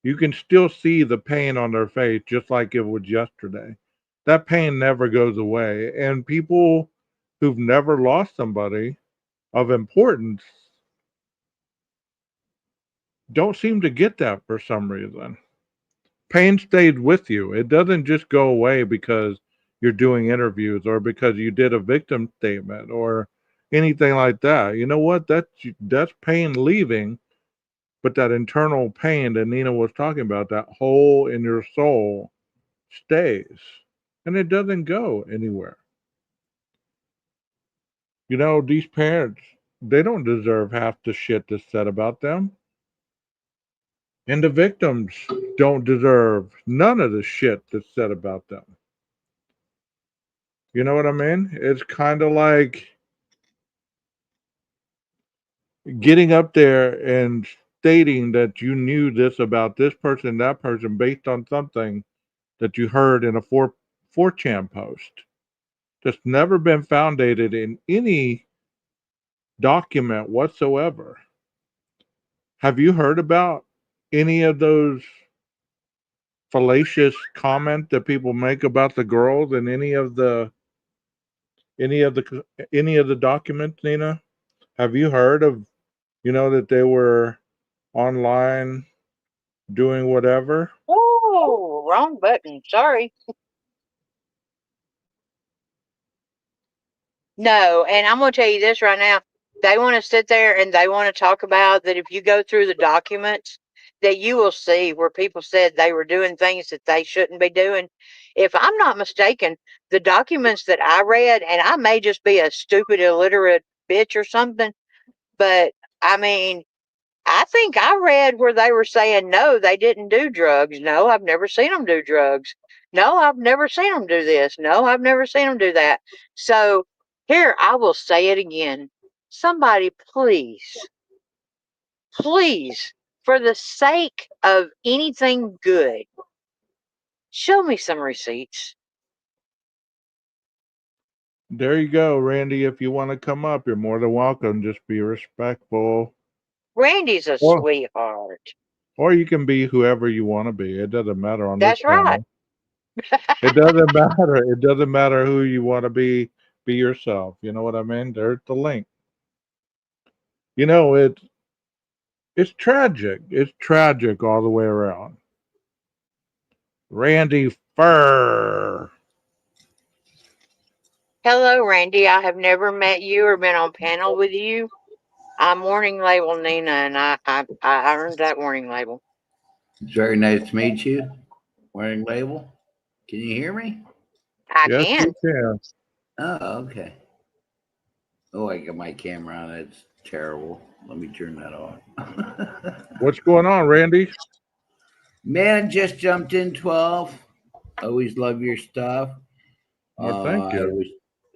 You can still see the pain on their face, just like it was yesterday. That pain never goes away. And people who've never lost somebody of importance don't seem to get that for some reason. Pain stays with you. It doesn't just go away because you're doing interviews or because you did a victim statement or anything like that. You know what? That's pain leaving, but that internal pain that Nina was talking about, that hole in your soul, stays, and it doesn't go anywhere. You know, these parents, they don't deserve half the shit that's said about them. And the victims don't deserve none of the shit that's said about them. You know what I mean? It's kind of like getting up there and stating that you knew this about this person, that person, based on something that you heard in a 4chan post that's never been founded in any document whatsoever. Have you heard about any of those fallacious comments that people make about the girls in any of the any of the documents, Nina? Have you heard of, that they were online doing whatever? Oh, wrong button. Sorry. No, and I'm going to tell you this right now. They want to sit there and they want to talk about that if you go through the documents, that you will see where people said they were doing things that they shouldn't be doing. If I'm not mistaken, the documents that I read, and I may just be a stupid, illiterate bitch or something, but I mean, I think I read where they were saying, no, they didn't do drugs. No, I've never seen them do drugs. No, I've never seen them do this. No, I've never seen them do that. So here, I will say it again. Somebody, please, please, for the sake of anything good, show me some receipts. There you go, Randy. If you want to come up, you're more than welcome. Just be respectful. Randy's a Or, sweetheart. or you can be whoever you want to be. It doesn't matter on this That's right. panel. It doesn't matter. It doesn't matter who you want to be. Be yourself. You know what I mean? There's the link. You know, it's tragic. It's tragic all the way around. Randy Fur. Hello, Randy. I have never met you or been on panel with you. I'm warning label Nina, and I earned that warning label. It's very nice to meet you. Warning label. Can you hear me? I Yes, can. you can. Oh, okay. Oh, I got my camera on. It's terrible. Let me turn that off. What's going on, Randy? Man, just jumped in 12. Always love your stuff. Well, thank you.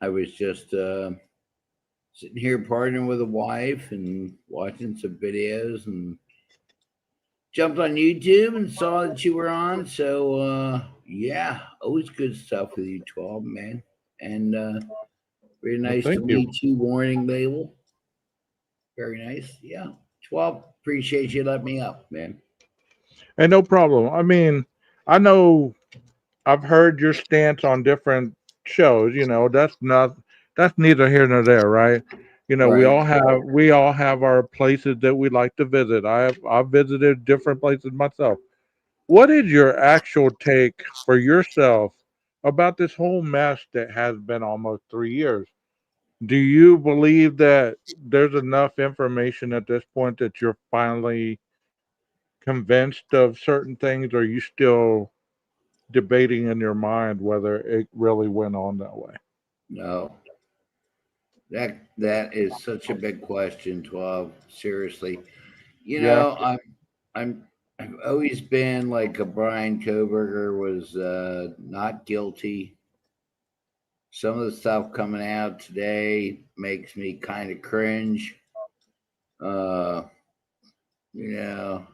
I was just sitting here partying with a wife and watching some videos and jumped on YouTube and saw that you were on. So yeah, always good stuff with you, 12, man. And very nice to meet you, warning label. Very nice. Yeah. 12, appreciate you letting me up, man. And no problem. I mean, I know I've heard your stance on different shows. That's neither here nor there, right? We Right. all have our places that we like to visit. I've visited different places myself. What is your actual take for yourself about this whole mess that has been almost 3 years? Do you believe that there's enough information at this point that you're finally convinced of certain things, or are you still debating in your mind whether it really went on that way? No. That is such a big question, 12. Seriously. Yeah. I've always been like a Brian Koberger was not guilty. Some of the stuff coming out today makes me kind of cringe. You know,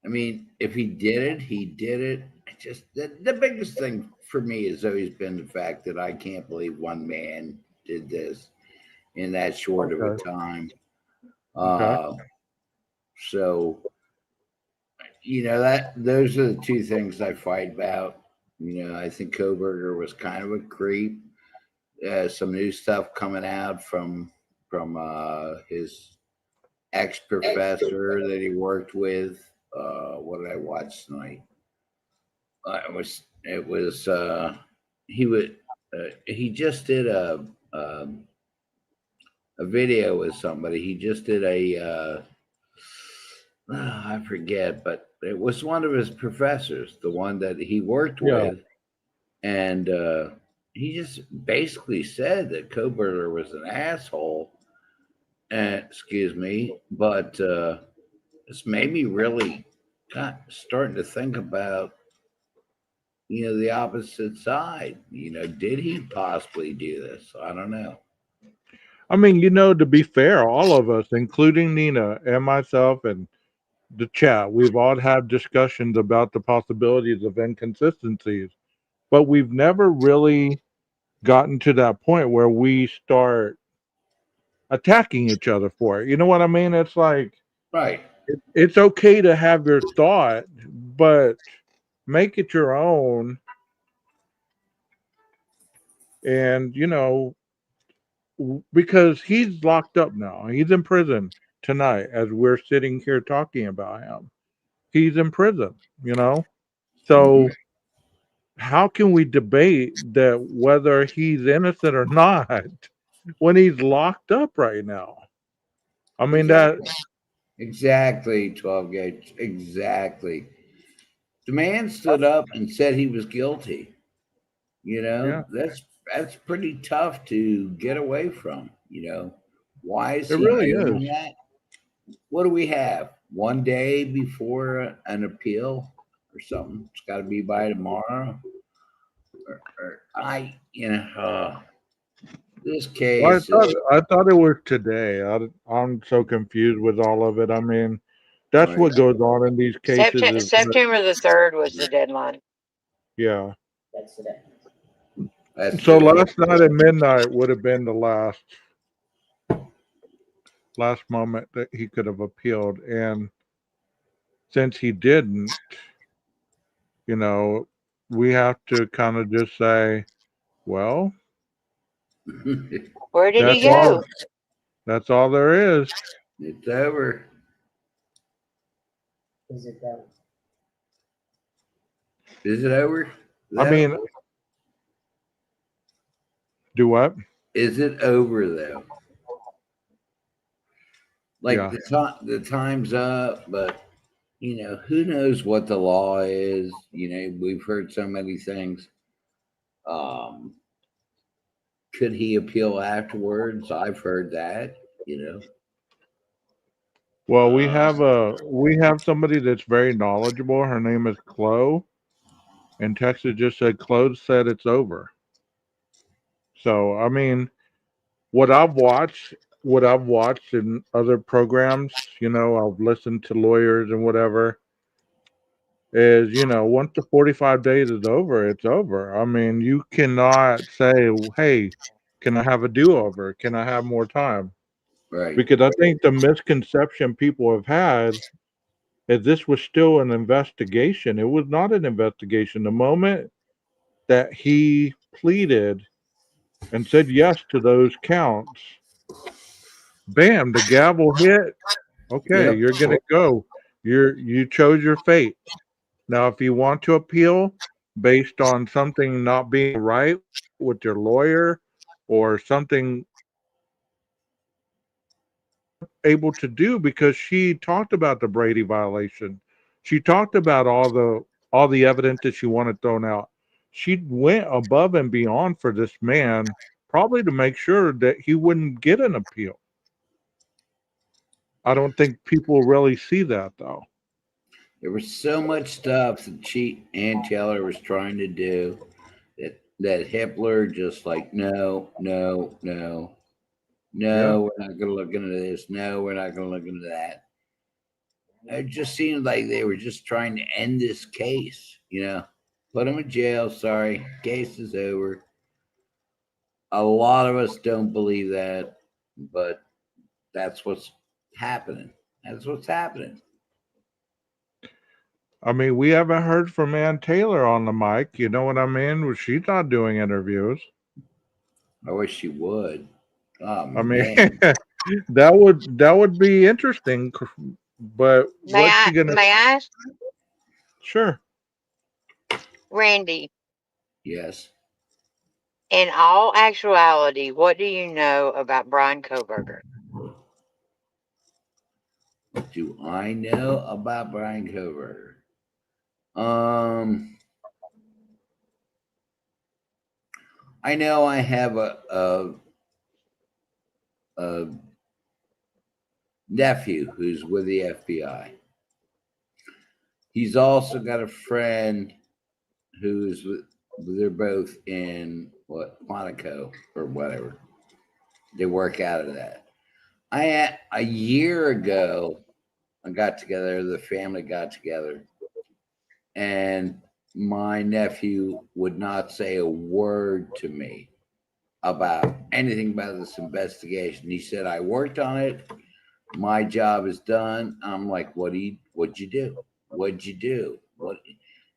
I mean, if he did it, he did it. Just the biggest thing for me has always been the fact that I can't believe one man did this in that short of a Okay. time. Okay. So, that those are the two things I fight about. I think Koberger was kind of a creep. Some new stuff coming out from his ex professor that he worked with. What did I watch tonight? He just did a video with somebody. He just did I forget, but it was one of his professors, the one that he worked Yeah. with, and he just basically said that Koberger was an asshole. Excuse me, but it's made me really starting to think about the opposite side. Did he possibly do this? I don't know. I mean, to be fair, all of us, including Nina and myself and the chat, we've all had discussions about the possibilities of inconsistencies, but we've never really gotten to that point where we start attacking each other for it. You know what I mean? It's like Right. it's okay to have your thought, but make it your own. And because he's locked up now, he's in prison tonight as we're sitting here talking about him. He's in prison. So Mhm. how can we debate that whether he's innocent or not when he's locked up right now? I mean that. Exactly, 12 gauge. Exactly. The man stood up and said he was guilty. Yeah, That's pretty tough to get away from. Why is it he really doing is. that? What do we have? One day before an appeal or something? It's got to be by tomorrow. This Well, case is I thought it was today. I'm so confused with all of it. I mean, that's right. what goes on in these cases. Is that, September the 3rd was the deadline. yeah. That's So today. last night at midnight would have been the last moment that he could have appealed, and since he didn't, you know, we have to kind of just say, well, Where did he that's all. go? That's all there is. It's over. Is it over? I mean, do what? Is it over though? Like Yeah. the time's up, but who knows what the law is? We've heard so many things. Um, could he appeal afterwards? I've heard that. Well, Uh, we have somebody that's very knowledgeable. Her name is Chloe, and Texas just said Chloe said it's over. So I mean, what I've watched in other programs, I've listened to lawyers and whatever, is once the 45 days is over, it's over. I mean, you cannot say, hey, can I have a do-over? Can I have more time? right. Because I think the misconception people have had is this was still an investigation. It was not an investigation. The moment that he pleaded and said yes to those counts, bam, the gavel hit. Okay, Yep. you're gonna go. You chose your fate. Now, if you want to appeal based on something not being right with your lawyer or something able to do, because she talked about the Brady violation. She talked about all the evidence that she wanted thrown out. She went above and beyond for this man, probably to make sure that he wouldn't get an appeal. I don't think people really see that though. There was so much stuff that Ann Taylor was trying to do that Hitler just like no, no, no, Yeah. no. We're not going to look into this. No, we're not going to look into that. it just seemed like they were just trying to end this case, you know, put him in jail. Sorry, case is over. A lot of us don't believe that, but that's what's happening. That's what's happening. I mean, we haven't heard from Ann Taylor on the mic. You know what I mean? She's not doing interviews. I wish she would. Oh, I mean, man. that would be interesting. But what's she gonna? May I ask, Sure. Randy, Yes. in all actuality, what do you know about Brian Koberger? What do I know about Brian Koberger? I know I have a nephew who's with the FBI. He's also got a friend who's they're both in Monaco or whatever. They work out of that. A year ago, I got together, the family got together, and my nephew would not say a word to me about anything about this investigation. He said, I worked on it. My job is done. I'm like, what'd you do? What'd you do?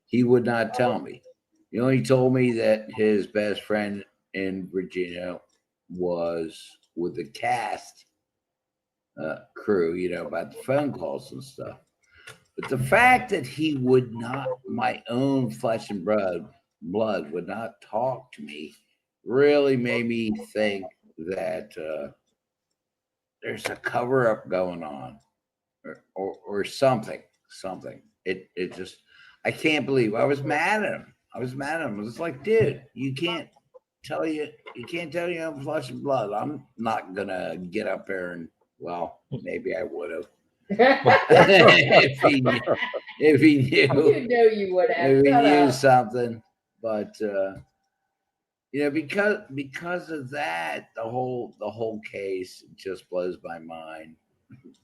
He would not tell me. He only told me that his best friend in Virginia was with the cast crew, you know, about the phone calls and stuff. But the fact that he would not, my own flesh and blood would not talk to me really made me think that there's a cover up going on or something. It just, I can't believe. I was mad at him. I was just like, dude, you can't tell your own flesh and blood. I'm not gonna get up there and, well, maybe I would have. if he knew, You know you would have. if he knew something, but you know, because of that, the whole case just blows my mind.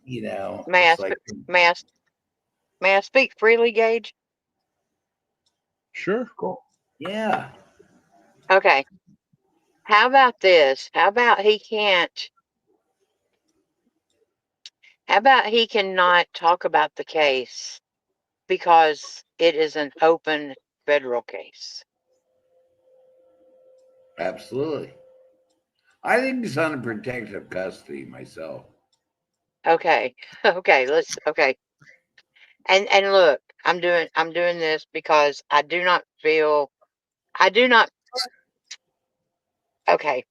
You know, May I, it's like, may I speak freely, Gage? Sure. cool. Yeah. Okay. How about this? How about he cannot talk about the case because it is an open federal case? Absolutely. I think he's under protective custody myself. Okay. Okay. And look, I'm doing this because I do not okay.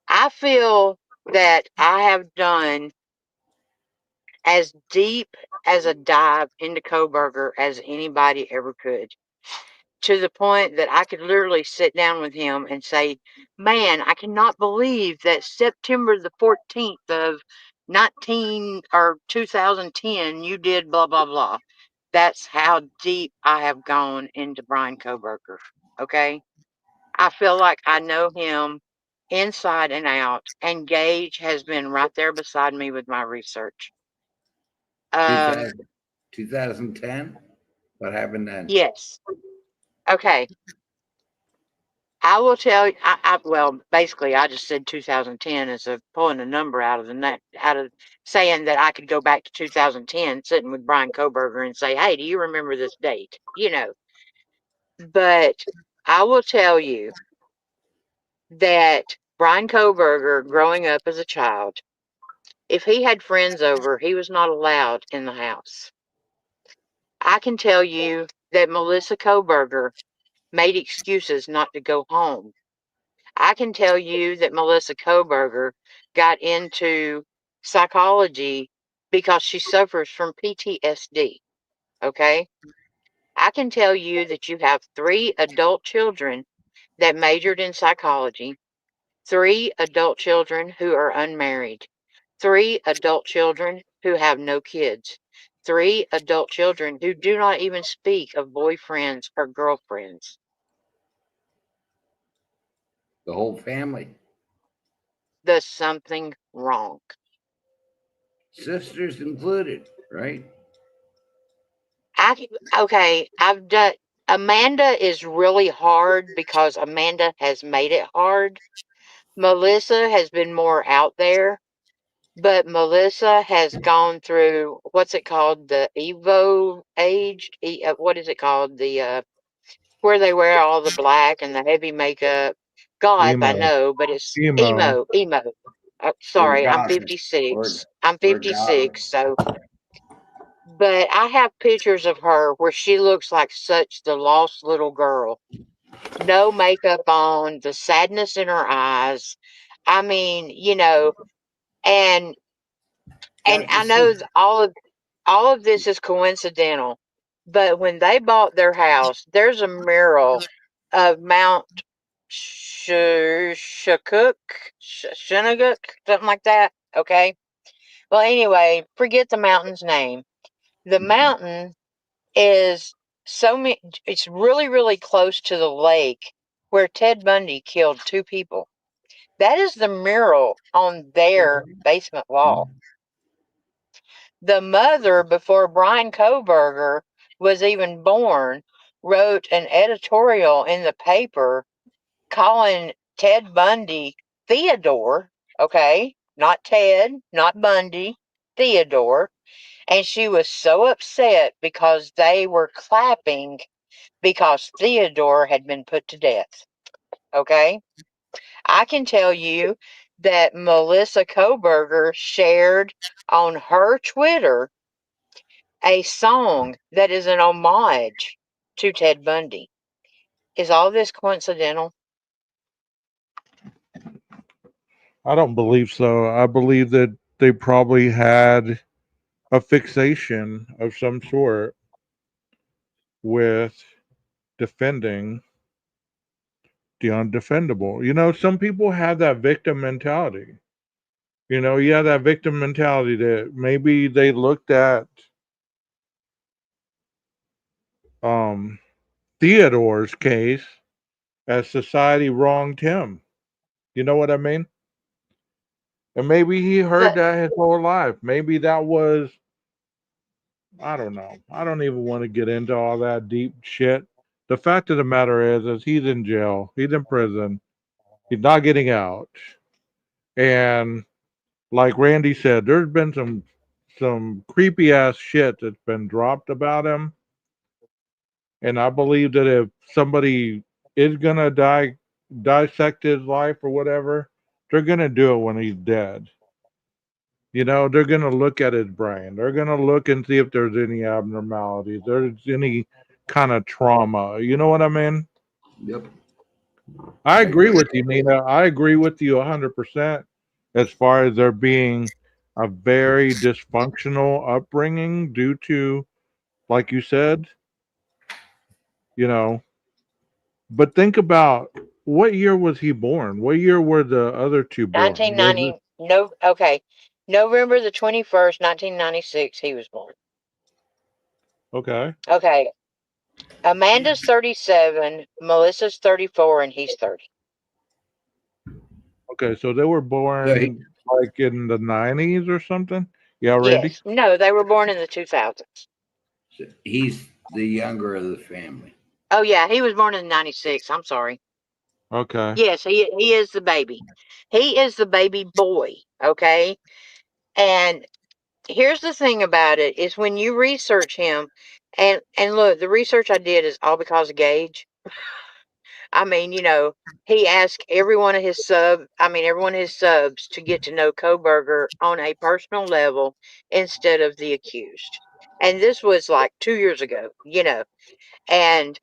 I feel that I have done as deep as a dive into Koberger as anybody ever could, to the point that I could literally sit down with him and say, man, I cannot believe that September the 14th of 2010, you did blah, blah, blah. That's how deep I have gone into Brian Koberger. Okay. I feel like I know him inside and out, and Gage has been right there beside me with my research. 2010? What happened then? Yes. Okay. I will tell you. Well, basically, I just said 2010 as a pulling a number out of the net, out of saying that I could go back to 2010, sitting with Brian Koberger and say, "Hey, do you remember this date?" You know. But I will tell you that Brian Koberger, growing up as a child, if he had friends over, he was not allowed in the house. I can tell you that Melissa Koberger made excuses not to go home. I can tell you that Melissa Koberger got into psychology because she suffers from PTSD. Okay. I can tell you that you have 3 adult children that majored in psychology, 3 adult children who are unmarried, 3 adult children who have no kids, 3 adult children who do not even speak of boyfriends or girlfriends. The whole family. There's something wrong. Sisters included, right? I've done. Amanda is really hard because Amanda has made it hard. Melissa has been more out there, but Melissa has gone through what's it called? The Evo age? What is it called? Where they wear all the black and the heavy makeup. Goth, I Emo. know, but it's Emo. emo. Or Sorry, I'm goth. 56. Or I'm or goth. 56, so but I have pictures of her where she looks like such the lost little girl. No makeup on, the sadness in her eyes. I mean, and Got to I know see. all of this is coincidental, but when they bought their house, there's a mural of Mount Shakuk, Shinaguk, something like that. Okay. Well, anyway, forget the mountain's name. The mountain is it's really, really close to the lake where Ted Bundy killed 2 people. That is the mural on their basement wall. The mother, before Brian Koberger was even born, wrote an editorial in the paper calling Ted Bundy Theodore, okay? Not Ted, not Bundy, Theodore. And she was so upset because they were clapping because Theodore had been put to death. Okay? I can tell you that Melissa Koberger shared on her Twitter a song that is an homage to Ted Bundy. Is all this coincidental? I don't believe so. I believe that they probably had a fixation of some sort with defending the undefendable. Some people have that victim mentality. You have that victim mentality that maybe they looked at um, Theodore's case as society wronged him. You know what I mean? And maybe he heard But that his whole life. Maybe that was, I don't know. I don't even want to get into all that deep shit. The fact of the matter is he's in jail. He's in prison. He's not getting out. And like Randy said, there's been some creepy ass shit that's been dropped about him. And I believe that if somebody is gonna dissect his life or whatever, they're gonna do it when he's dead. They're gonna look at his brain. They're gonna look and see if there's any abnormalities, there's any kind of trauma. You know what I mean? Yep. I I agree agree. with you, Nina. I agree with you 100% as far as there being a very dysfunctional upbringing due to, like you said, you know. But think about, what year was he born? What year were the other two born? Was it 1990, no, okay. November the 21st, 1996, he was born. okay? Okay. Amanda's 37, Melissa's 34, and he's 30. Okay, so they were So he, born like in the 90s or something? Yeah, Randy? Yes. No, they were born in the 2000s. so he's the younger of the family. Oh, yeah, he was born in 96. I'm sorry. Okay. Yes, he is the baby. He is the baby boy, okay? And here's the thing about it is when you research him, and look, the research I did is all because of Gage. I mean, he asked every one of his every one of his subs to get to know Koberger on a personal level instead of the accused. And this was like 2 years ago, and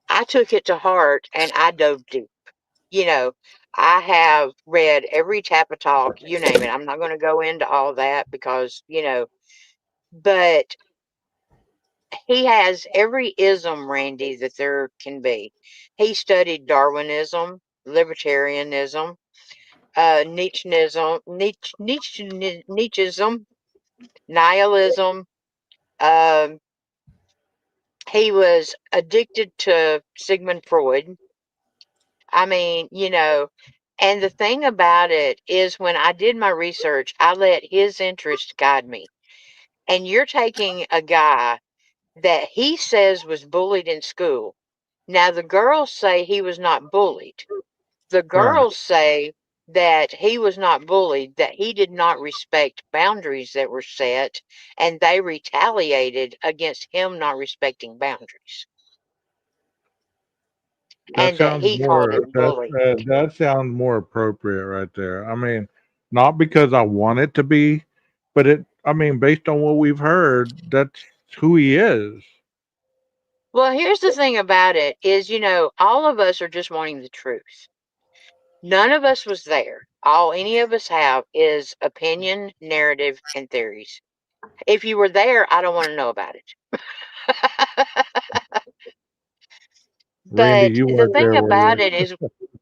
I took it to heart and I dove deep. You know, I have read every Tappa Talk, you name it. I'm not going to go into all that because, but he has every ism, Randy, that there can be. He studied Darwinism, libertarianism, Nietzscheism, nihilism. Um, he was addicted to Sigmund Freud. I mean, and the thing about it is when I did my research, I let his interest guide me. And you're taking a guy that he says was bullied in school. Now, the girls say he was not bullied. The girls say that he was not bullied, that he did not respect boundaries that were set, and they retaliated against him not respecting boundaries. That And that sounds he called it bullying. that sounds more appropriate right there. I mean, not because I want it to be, but it. I mean, based on what we've heard, that's who he is. Well, here's the thing about it is, all of us are just wanting the truth. None of us was there. All any of us have is opinion, narrative, and theories. If you were there, I don't want to know about it. Randy, But you the weren't thing there, were about you? it is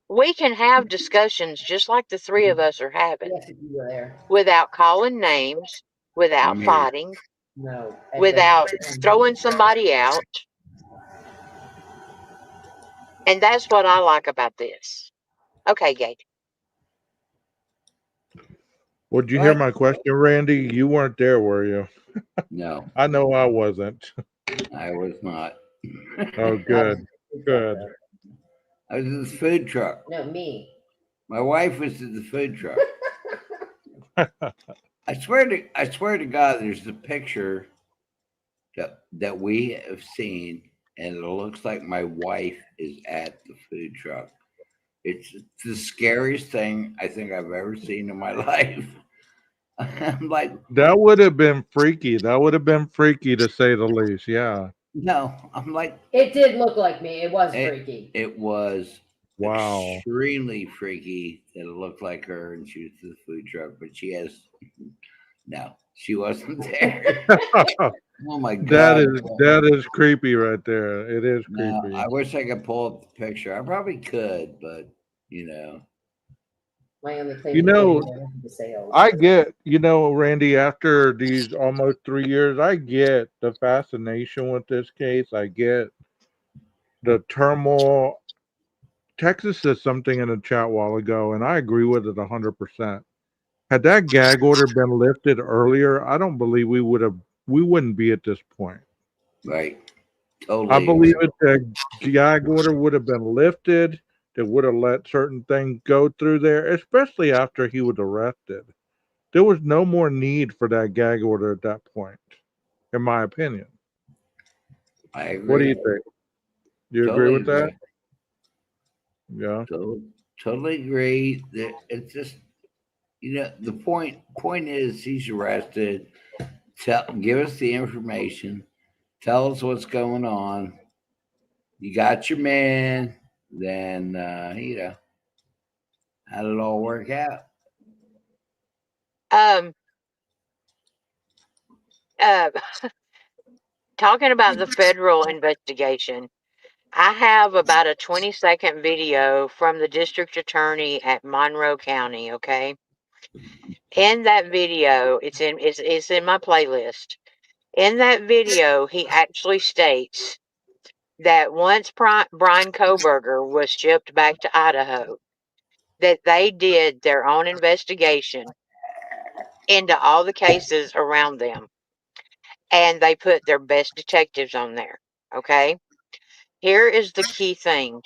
we can have discussions just like the three of us are having Yes, you were there. without calling names, without I'm here. fighting, No. without throwing somebody out. And that's what I like about this. Okay, Gage. Well, did you hear my question, Randy? You weren't there, were you? No, I know I wasn't. I was not. Oh, good, good. I was in the food truck. No, me. My wife was in the food truck. I swear to God, there's a picture that we have seen, and it looks like my wife is at the food truck. It's the scariest thing I think I've ever seen in my life. I'm like, That would have been freaky. That would have been freaky to say the least. Yeah. no, I'm like, It did look like me. It was freaky. it was Wow. extremely freaky that it looked like her and she was to the food truck, but no, she wasn't there. Oh my God. That is creepy right there. It is No, creepy. I wish I could pull up the picture. I probably could, but My only claim You to fame know, is I went to sales. I get, Randy, after these almost 3 years, I get the fascination with this case. I get the turmoil. Texas said something in the chat a while ago, and I agree with it 100%. Had that gag order been lifted earlier, I don't believe we wouldn't be at this point. right. Totally. I believe if the gag order would have been lifted, that would have let certain things go through there, especially after he was arrested. There was no more need for that gag order at that point, in my opinion. I agree. What do you think? You agree with that? Yeah. Totally agree. That it's just the point is he's arrested. Give us the information. Tell us what's going on. You got your man. Then how did it all work out? Talking about the federal investigation, I have about a 20-second video from the district attorney at Monroe County, okay? In that video, it's in my playlist. In that video, he actually states that once Brian Koberger was shipped back to Idaho, that they did their own investigation into all the cases around them. And they put their best detectives on there, okay? Here is the key thing.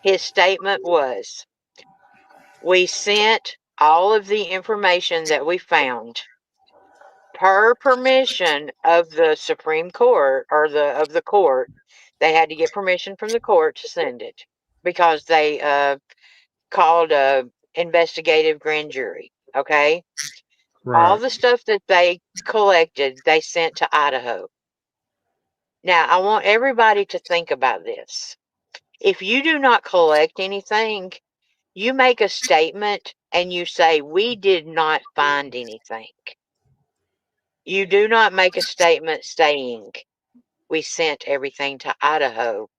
His statement was, we sent all of the information that we found per permission of the Supreme Court or of the court. They had to get permission from the court to send it because they called a investigative grand jury. Okay. All Right. the stuff that they collected, they sent to Idaho. Now, I want everybody to think about this. If you do not collect anything, you make a statement and you say, we did not find anything. You do not make a statement saying, we sent everything to Idaho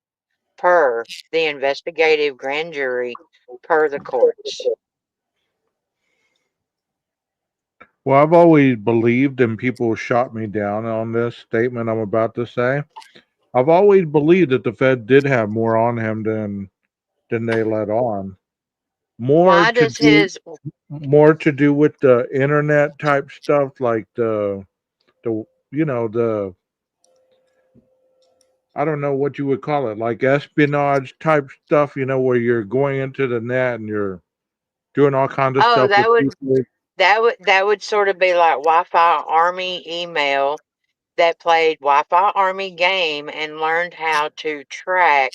per the investigative grand jury, per the courts. Well, I've always believed, and people shot me down on this statement I'm about to say. I've always believed that the Fed did have more on him than they let on. Why does his More to do with the internet type stuff, like the I don't know what you would call it, like espionage type stuff, where you're going into the net and you're doing all kinds of Oh, stuff with people. that would sort of be like Wi-Fi Army email that played Wi-Fi Army game and learned how to track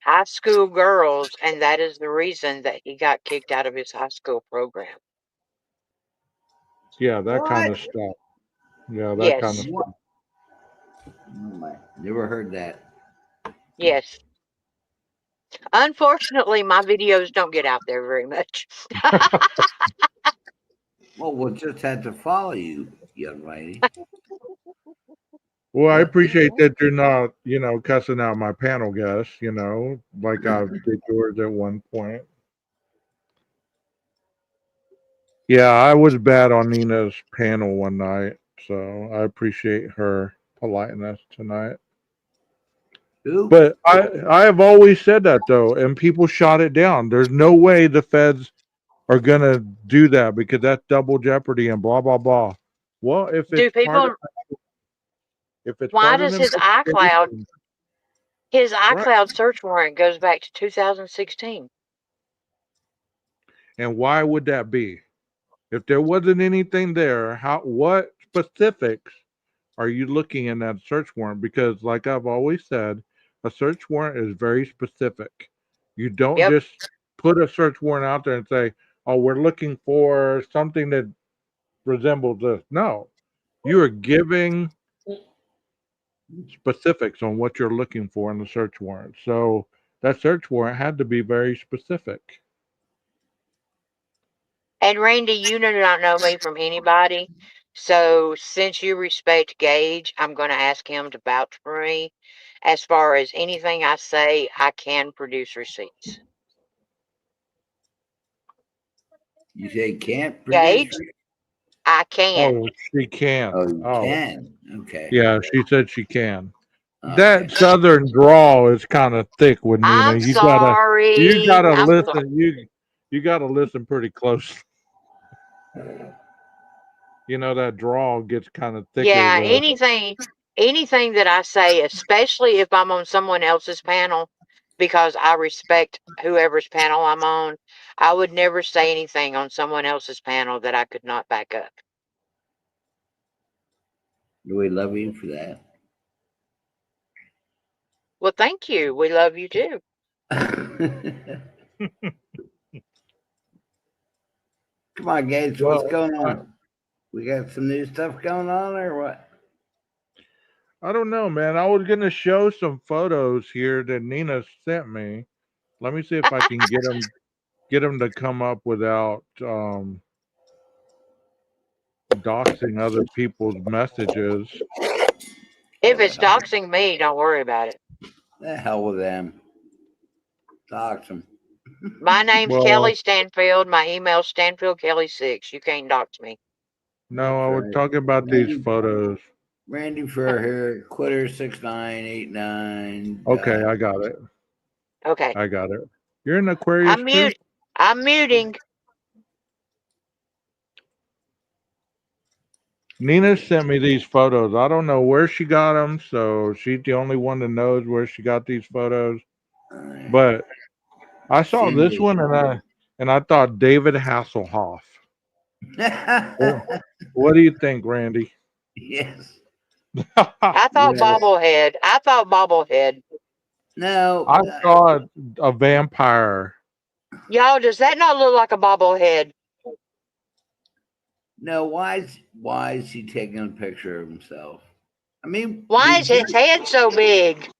high school girls, and that is the reason that he got kicked out of his high school program. Yeah, that kind What? of stuff. Yeah, that kind of Yes, stuff. Oh my, never heard that. yes. Unfortunately, my videos don't get out there very much. Well, we'll just have to follow you, young lady. Well, I What the appreciate hell? that you're not, cussing out my panel guests, like I did yours at one point. Yeah, I was bad on Nina's panel one night, so I appreciate her politeness tonight. Who? But I have always said that though, and people shot it down. There's no way the feds are gonna do that because that's double jeopardy and blah blah blah. Well, if Do it's part of people? Why the does investigation, his right? iCloud search warrant goes back to 2016? And why would that be? If there wasn't anything there, what specifics are you looking in that search warrant? Because, like I've always said, a search warrant is very specific. You don't Yep. just put a search warrant out there and say, "Oh, we're looking for something that resembles this." No, you are giving specifics on what you're looking for in the search warrant. So that search warrant had to be very specific. And Randy, you do not know me from anybody. So since you respect Gage, I'm going to ask him to vouch for me. As far as anything I say, I can produce receipts. You say can't produce? Gage, I can. Oh, she can. Oh, you Oh, can. Okay. yeah, she said she can. Okay. That southern drawl is kind of thick with Nina. I'm You sorry. gotta I'm sorry. listen. You gotta listen pretty close. That drawl gets kind of thicker. Yeah, anything that I say, especially if I'm on someone else's panel, because I respect whoever's panel I'm on, I would never say anything on someone else's panel that I could not back up. We love you for that. Well, thank you. We love you too. Come on, Gates, what's going on? We got some new stuff going on or what? I don't know, man. I was gonna show some photos here that Nina sent me. Let me see if I can get them to come up without doxing other people's messages. If it's doxing me, don't worry about it. The hell with them. Dox them. My name's Well, Kelly Stanfield. My email's StanfieldKelly6. You can't dox me. no, I That's was right. talking about these photos. Randy for here, quitter 6989. Okay, I got it. Okay. I got it. You're an Aquarius too? I'm muting. Nina sent me these photos. I don't know where she got them, so she's the only one that knows where she got these photos. But I saw this one and I thought David Hasselhoff. What do you think, Randy? Yes. I thought bobblehead. I thought bobblehead. No. I thought a vampire. Y'all, does that not look like a bobblehead? No, why is he taking a picture of himself? I mean, why is his head so big?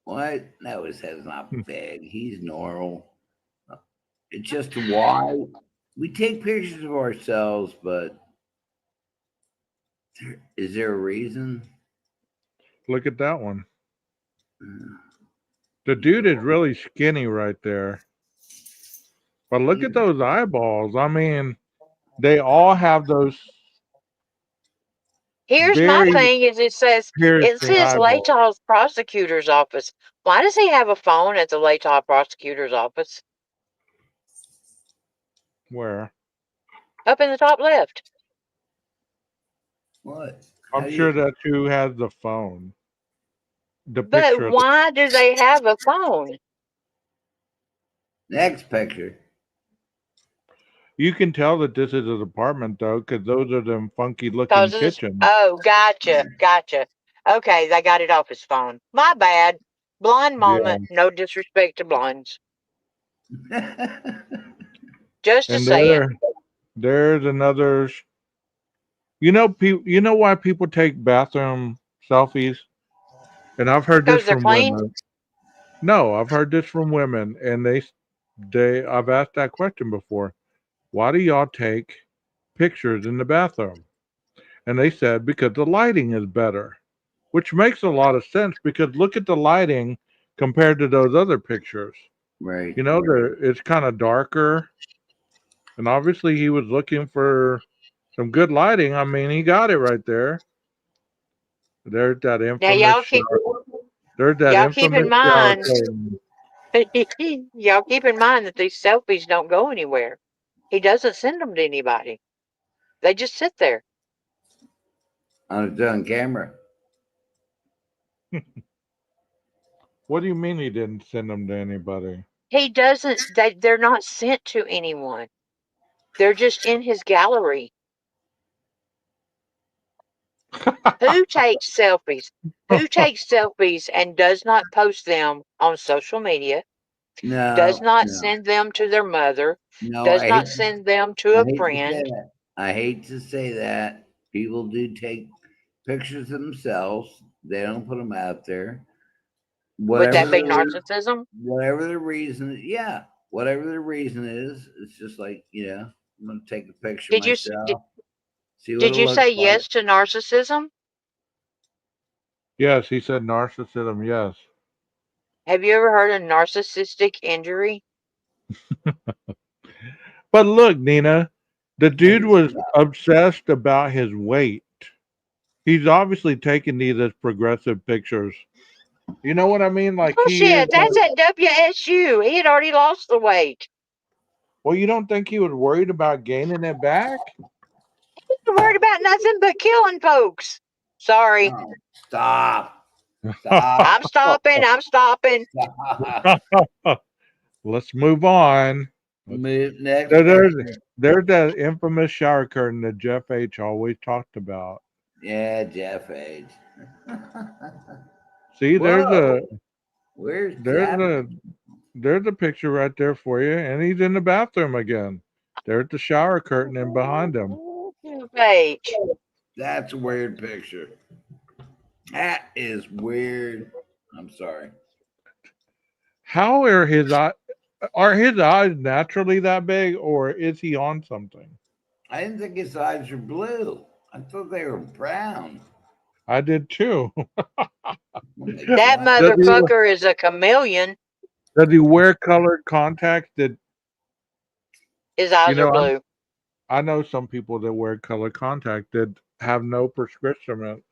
What? No, his head's not big. He's normal. It's just why we take pictures of ourselves, but is there a reason? Look at that one. The dude is really skinny right there. But look at those eyeballs. I mean, they all have those. Here's my thing: is it says eyeballs. Latah's prosecutor's office. Why does he have a phone at the Latah prosecutor's office? Where? Up in the top left. What? I'm sure that's who has the phone. the But picture. why do they have a phone? Next picture. You can tell that this is an apartment though, because those are them funky looking Cause it's, kitchens. oh, gotcha. Okay, they got it off his phone. My bad. Blind Yeah. moment. No disrespect to blinds. Just a And saying. there's another. You know why people take bathroom selfies? And I've heard this Because they're from clean. women. No, I've heard this from women, and I've asked that question before. Why do y'all take pictures in the bathroom? And they said because the lighting is better, which makes a lot of sense because look at the lighting compared to those other pictures. Right. You know, it's kind of darker, and obviously he was looking for some good lighting. I mean, he got it right there. There's that Now infamous shower. There's that y'all keep infamous in shower mind curtain. y'all keep in mind that these selfies don't go anywhere. He doesn't send them to anybody. They just sit there. On camera. What do you mean he didn't send them to anybody? He doesn't. They're not sent to anyone. They're just in his gallery. Who takes selfies? Who takes selfies and does not post them on social media? Does not send them to their mother? No, Does not send them to a friend? I hate to say that. People do take pictures of themselves. They don't put them out there. Would that be narcissism? Whatever the reason, yeah. Whatever the reason is, it's just like, I'm gonna take a picture Did you myself. See what did it you looks say like. yes to narcissism? Yes, he said narcissism. Yes. Have you ever heard of narcissistic injury? But look, Nina, the dude was obsessed about his weight. He's obviously taking these as progressive pictures. You know what I mean? Like he is. Bullshit. That's at WSU. He had already lost the weight. Well, you don't think he was worried about gaining it back? He's worried about nothing but killing folks. Sorry. Oh, stop. I'm stopping. Let's move on. Move next. There's that infamous shower curtain that Jeff H. always talked about. Yeah, Jeff H. See, Where's there's a picture right there for you, and he's in the bathroom again. There's the shower curtain in behind him. Jeff H. That's a weird picture. That is weird. I'm sorry. How are his eyes? Are his eyes naturally that big, or is he on something? I didn't think his eyes were blue. I thought they were brown. I did too. That motherfucker is a chameleon. Does he wear colored contacts? His eyes are blue. I know some people that wear colored contacts that have no prescription.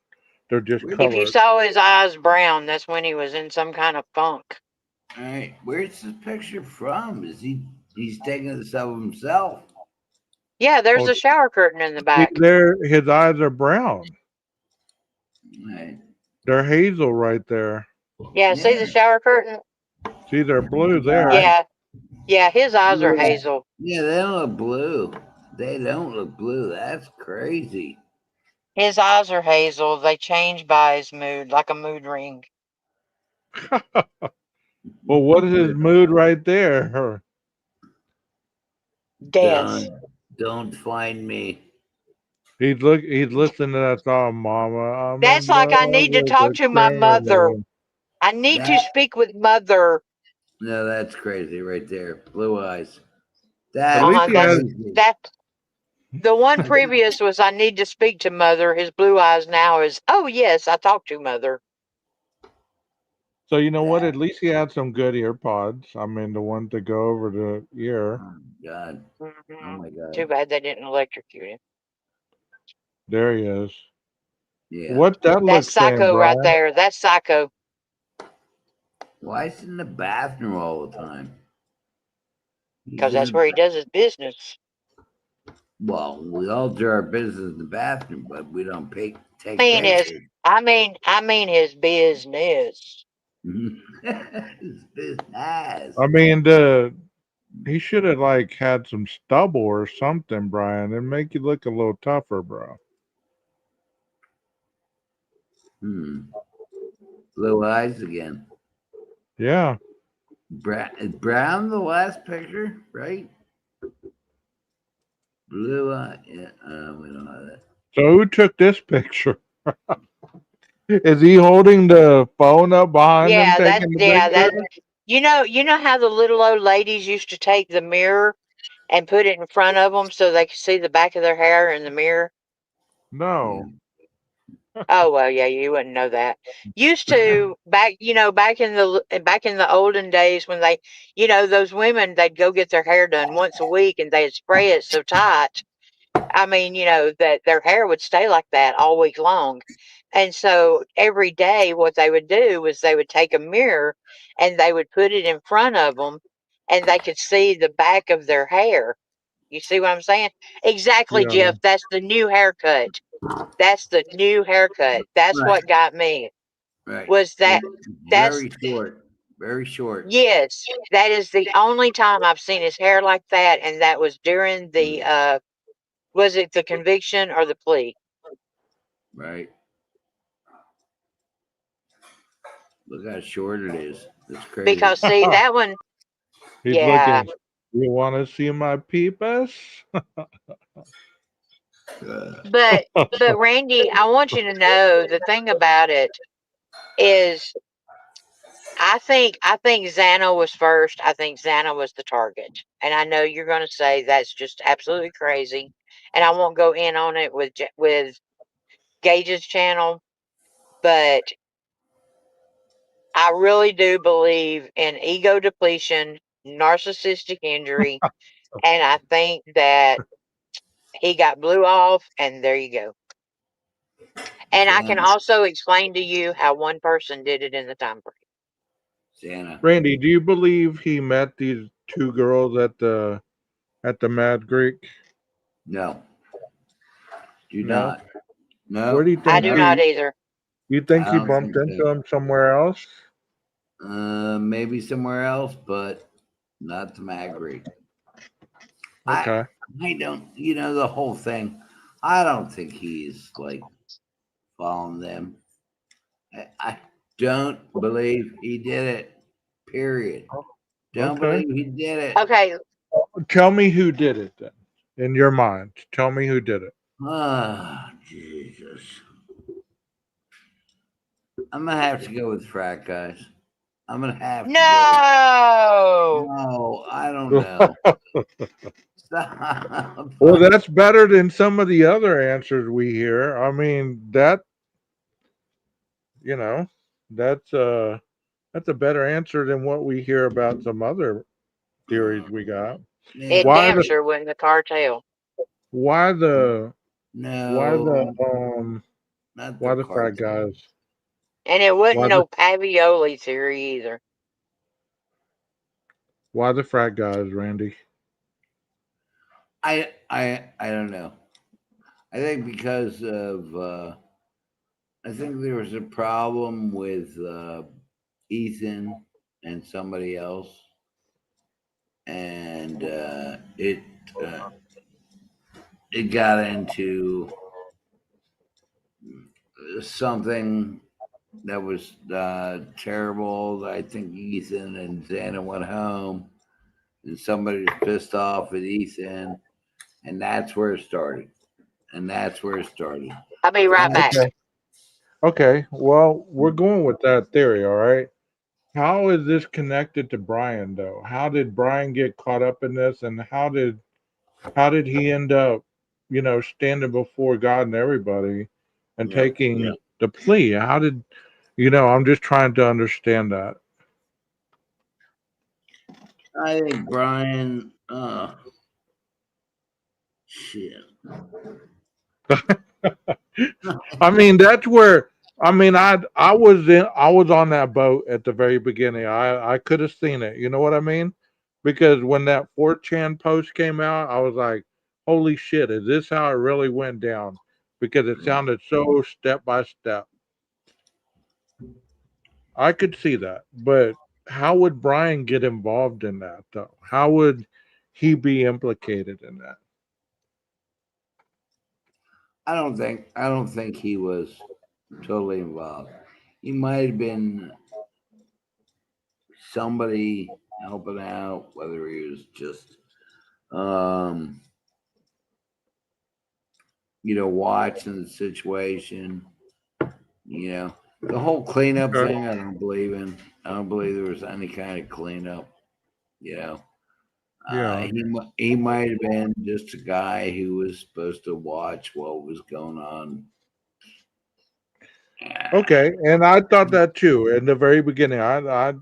They're just colored. If you saw his eyes brown, that's when he was in some kind of funk. All right, where's this picture from? He's taking this of himself? Yeah, there's a shower curtain in the back. His eyes are brown. Right. They're hazel right there. Yeah, see the shower curtain? See, they're blue there. Yeah, his eyes are hazel. Yeah, they don't look blue. They don't look blue. That's crazy. His eyes are hazel. They change by his mood, like a mood ring. Well, what is his mood right there? Death. Don't find me. He's listening to that song, Mama. That's like I need to talk to my mother. I need to speak with mother. No, that's crazy right there. Blue eyes. The one previous was I need to speak to mother. His blue eyes now is, oh yes, I talk to mother. So you know what? At least he had some good ear pods. I mean, the ones that go over the ear. Oh God. Mm-hmm. Oh my God. Too bad they didn't electrocute him. There he is. Yeah. What that looks like? That's psycho right there. That's psycho. Why is he in the bathroom all the time? Because that's where he does his business. Well, we all do our business in the bathroom, but we don't take mean his, pictures. I mean his business. It's business. I mean, he should have like had some stubble or something, Brian, and make you look a little tougher, bro. Blue eyes again. Yeah. Is brown the last picture, right? Blue eye. Yeah, we don't have that. So who took this picture? Is he holding the phone up behind him Yeah, taking the that picture? you know how the little old ladies used to take the mirror and put it in front of them so they could see the back of their hair in the mirror? No. Oh well, yeah, you wouldn't know that. Used to back, back in the olden days when they, those women they'd go get their hair done once a week and they'd spray it so tight. I mean, that their hair would stay like that all week long. And so every day, what they would do was they would take a mirror and they would put it in front of them and they could see the back of their hair. You see what I'm saying? Exactly, Yeah. Jeff. That's the new haircut. That's the new haircut. That's Right. what got me. Right. Was that that's Very short. Very short. yes, that is the only time I've seen his hair like that, and that was during the was it the conviction or the plea? Right. Look how short it is. It's crazy. Because see that one, He's yeah. looking. You want to see my peepus? But Randy, I want you to know the thing about it is I think Xana was first. I think Xana was the target. And I know you're going to say that's just absolutely crazy. And I won't go in on it with Gage's channel, but I really do believe in ego depletion, narcissistic injury, and I think that he got blew off, and there you go. And I can also explain to you how one person did it in the time frame. Xana. Randy, do you believe he met these two girls at the Mad Greek? No. Do No? not. No. Where do you think I do not either. You think I he don't bumped think into so. him somewhere else? Maybe somewhere else, but not the Magri. Okay. I don't, the whole thing. I don't think he's like following them. I don't believe he did it. Period. Don't Okay. believe he did it. Okay. Tell me who did it then. In your mind, tell me who did it. Oh, Jesus. I'm gonna have to go with frat guys. I'm gonna have to No. go. No, I don't know. Stop. Well, that's better than some of the other answers we hear. I mean, that's a better answer than what we hear about some other theories we got. It Why damn the sure wasn't the cartel. why the No. Not why the cartel. frat guys? And it wasn't Why no the, Pavioli theory either. why the frat guys, Randy? I don't know. I think because of I think there was a problem with Ethan and somebody else, and it got into something that was terrible. I think Ethan and Xana went home, and somebody was pissed off at Ethan, and that's where it started. I'll be right back. Okay. Well, we're going with that theory, all right? How is this connected to Brian though? How did Brian get caught up in this and how did he end up, standing before God and everybody and taking the plea? How did I'm just trying to understand that. I think Brian. Shit. I mean, that's where I was on that boat at the very beginning. I could have seen it. You know what I mean? Because when that 4chan post came out, I was like, holy shit, is this how it really went down? Because it sounded so step by step. I could see that, but how would Brian get involved in that though? How would he be implicated in that? I don't think he was totally involved. He might have been somebody helping out, whether he was just watching the situation. The whole cleanup Okay. thing, I don't believe in. I don't believe there was any kind of cleanup. Yeah. He might have been just a guy who was supposed to watch what was going on. Okay, and I thought that too in the very beginning. I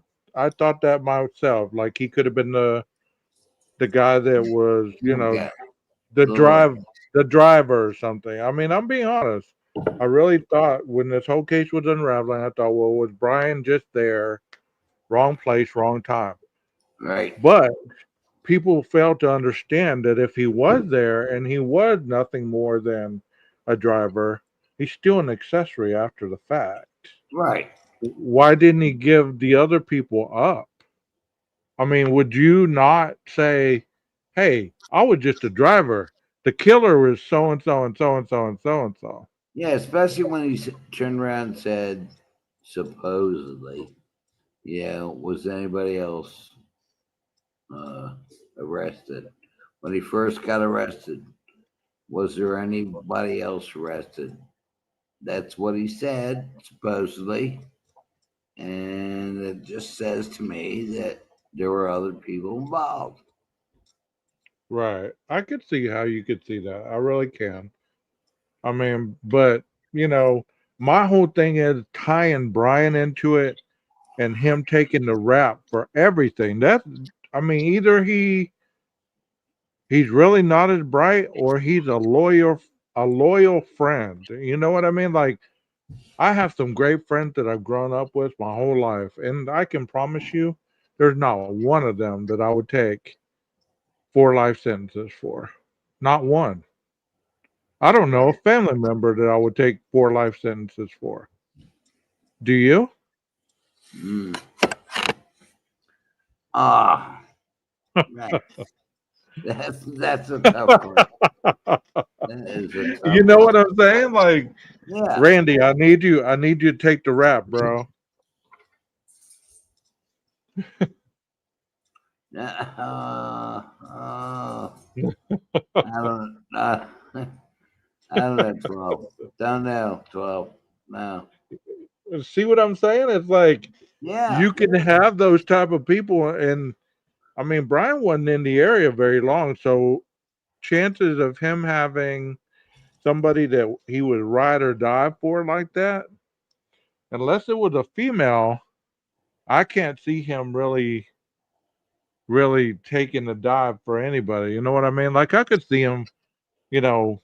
thought that myself. Like he could have been the guy that was, Okay. the Look. driver or something. I mean, I'm being honest. I really thought when this whole case was unraveling, I thought, well, was Brian just there, wrong place, wrong time? Right. But people fail to understand that if he was there and he was nothing more than a driver, he's still an accessory after the fact. Right. Why didn't he give the other people up? I mean, would you not say, hey, I was just a driver. The killer was so and so and so and so and so and so. Yeah, especially when he turned around and said, supposedly, was anybody else arrested? When he first got arrested, was there anybody else arrested? That's what he said, supposedly. And it just says to me that there were other people involved. Right. I could see how you could see that. I really can. I mean, but, my whole thing is tying Brian into it and him taking the rap for everything. I mean, either he's really not as bright or he's a loyal friend. You know what I mean? Like I have some great friends that I've grown up with my whole life, and I can promise you there's not one of them that I would take 4 life sentences for. Not one. I don't know a family member that I would take 4 life sentences for. Do you? Mm. Ah, that's a tough one. That is a tough You know one. what I'm saying? Like, Yeah. Randy, I need you to take the rap, bro. I don't know, 12. Don't know, 12. No. See what I'm saying? It's like Yeah. you can have those type of people, and I mean, Brian wasn't in the area very long, so chances of him having somebody that he would ride or die for like that, unless it was a female, I can't see him really taking a dive for anybody. You know what I mean? Like I could see him, you know,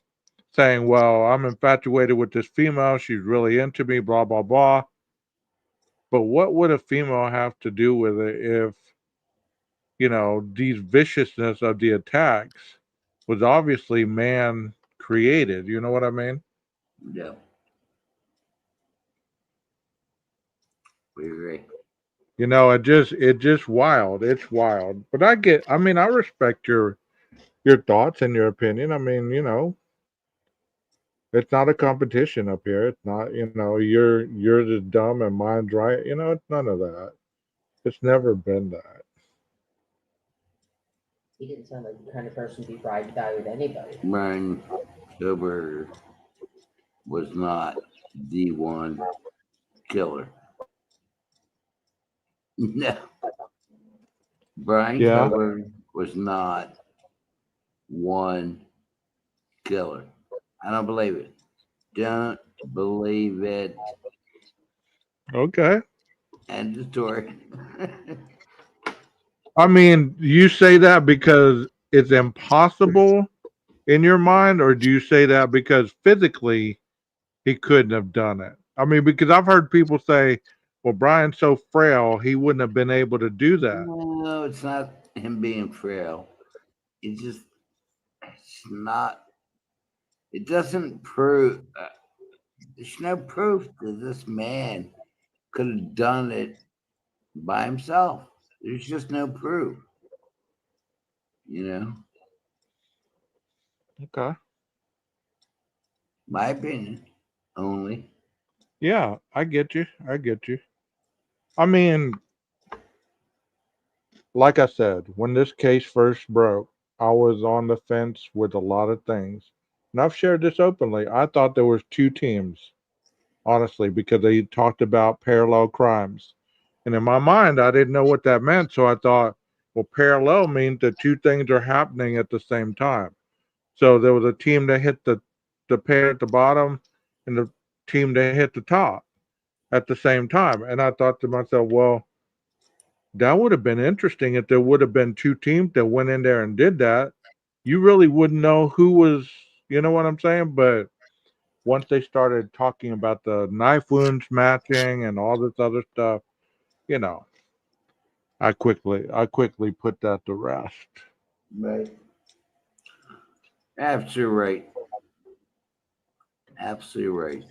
saying, "Well, I'm infatuated with this female. She's really into me." Blah blah blah. But what would a female have to do with it if these viciousness of the attacks was obviously man created? You know what I mean? Yeah. We agree. It just wild. It's wild. But I mean, I respect your thoughts and your opinion. I mean, it's not a competition up here. It's not, you're the dumb and mine's right. It's none of that. It's never been that. He didn't sound like the kind of person to be ride to die with anybody. Brian Kober was not the one killer. No. Brian Kober was not one killer. I don't believe it. Don't believe it. Okay. End of story. I mean, you say that because it's impossible in your mind, or do you say that because physically he couldn't have done it? I mean, because I've heard people say, well, Brian's so frail, he wouldn't have been able to do that. No, it's not him being frail. It's not. It doesn't prove. There's no proof that this man could have done it by himself. There's just no proof. You know. Okay. My opinion, only. Yeah, I get you. I get you. I mean, like I said, when this case first broke, I was on the fence with a lot of things. And I've shared this openly. I thought there was two teams, honestly, because they talked about parallel crimes. And in my mind, I didn't know what that meant. So I thought, well, parallel means that two things are happening at the same time. So there was a team that hit the pair at the bottom and the team that hit the top at the same time. And I thought to myself, well, that would have been interesting if there would have been two teams that went in there and did that. You really wouldn't know who was, you know what I'm saying? But once they started talking about the knife wounds matching and all this other stuff, you know, I quickly put that to rest. Right. Absolutely right. Absolutely right.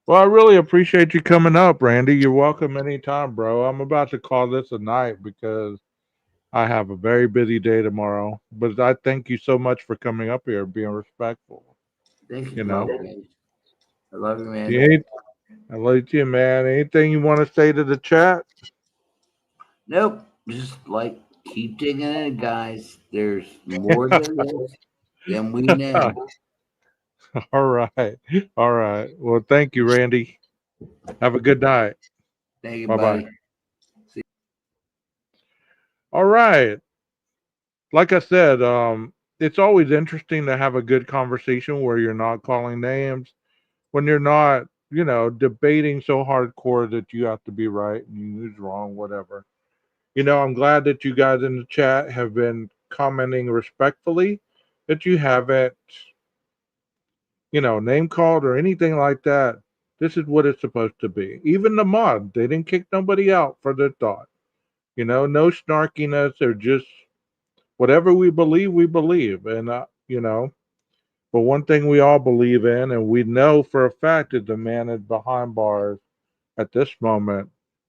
Well, I really appreciate you coming up, Randy. You're welcome anytime, bro. I'm about to call this a night because I have a very busy day tomorrow. But I thank you so much for coming up here, being respectful. Thank you, You love know, you. I love you, man. yeah, I love you, man. Anything you want to say to the chat? Nope. Just like keep digging in, guys. There's more than this than we know. All right. All right. Well, thank you, Randy. Have a good night. Thank you, Bye bye. buddy. All right. Like I said, it's always interesting to have a good conversation where you're not calling names, when you're not, debating so hardcore that you have to be right and who's wrong, whatever. I'm glad that you guys in the chat have been commenting respectfully, that you haven't, name called or anything like that. This is what it's supposed to be. Even the mod, they didn't kick nobody out for their thought. No snarkiness or just whatever we believe, we believe. And, but one thing we all believe in and we know for a fact that the man is behind bars at this moment,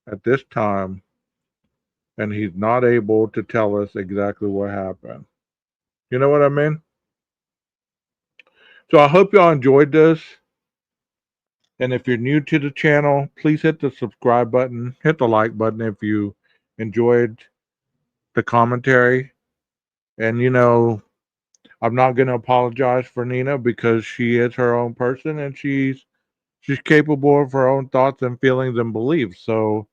at this time, and he's not able to tell us exactly what happened. You know what I mean? So I hope y'all enjoyed this. And if you're new to the channel, please hit the subscribe button, hit the like button if you enjoyed the commentary. And I'm not going to apologize for Nina because she is her own person and she's capable of her own thoughts and feelings and beliefs. So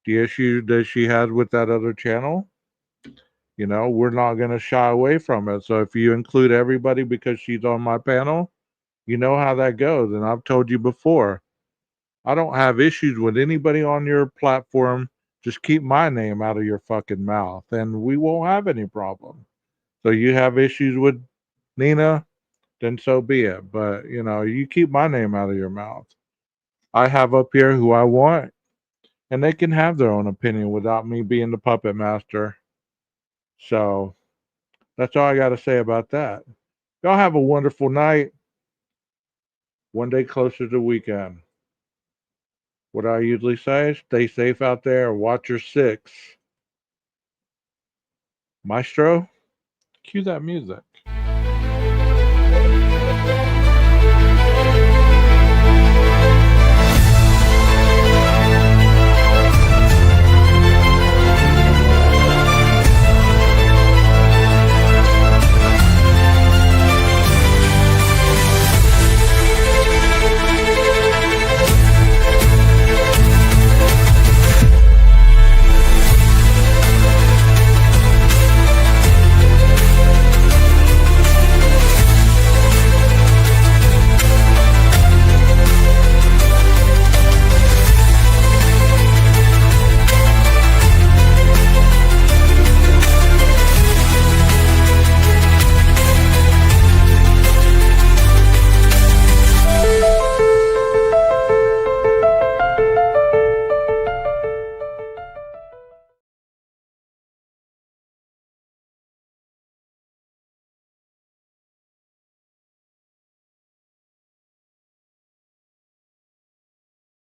the issue that she has with that other channel, we're not going to shy away from it. So if you include everybody because she's on my panel, you know how that goes. And I've told you before, I don't have issues with anybody on your platform. Just keep my name out of your fucking mouth and we won't have any problem. So you have issues with Nina, then so be it. But, you keep my name out of your mouth. I have up here who I want, and they can have their own opinion without me being the puppet master. So that's all I got to say about that. Y'all have a wonderful night. One day closer to the weekend. What I usually say, stay safe out there, watch your six. Maestro, cue that music.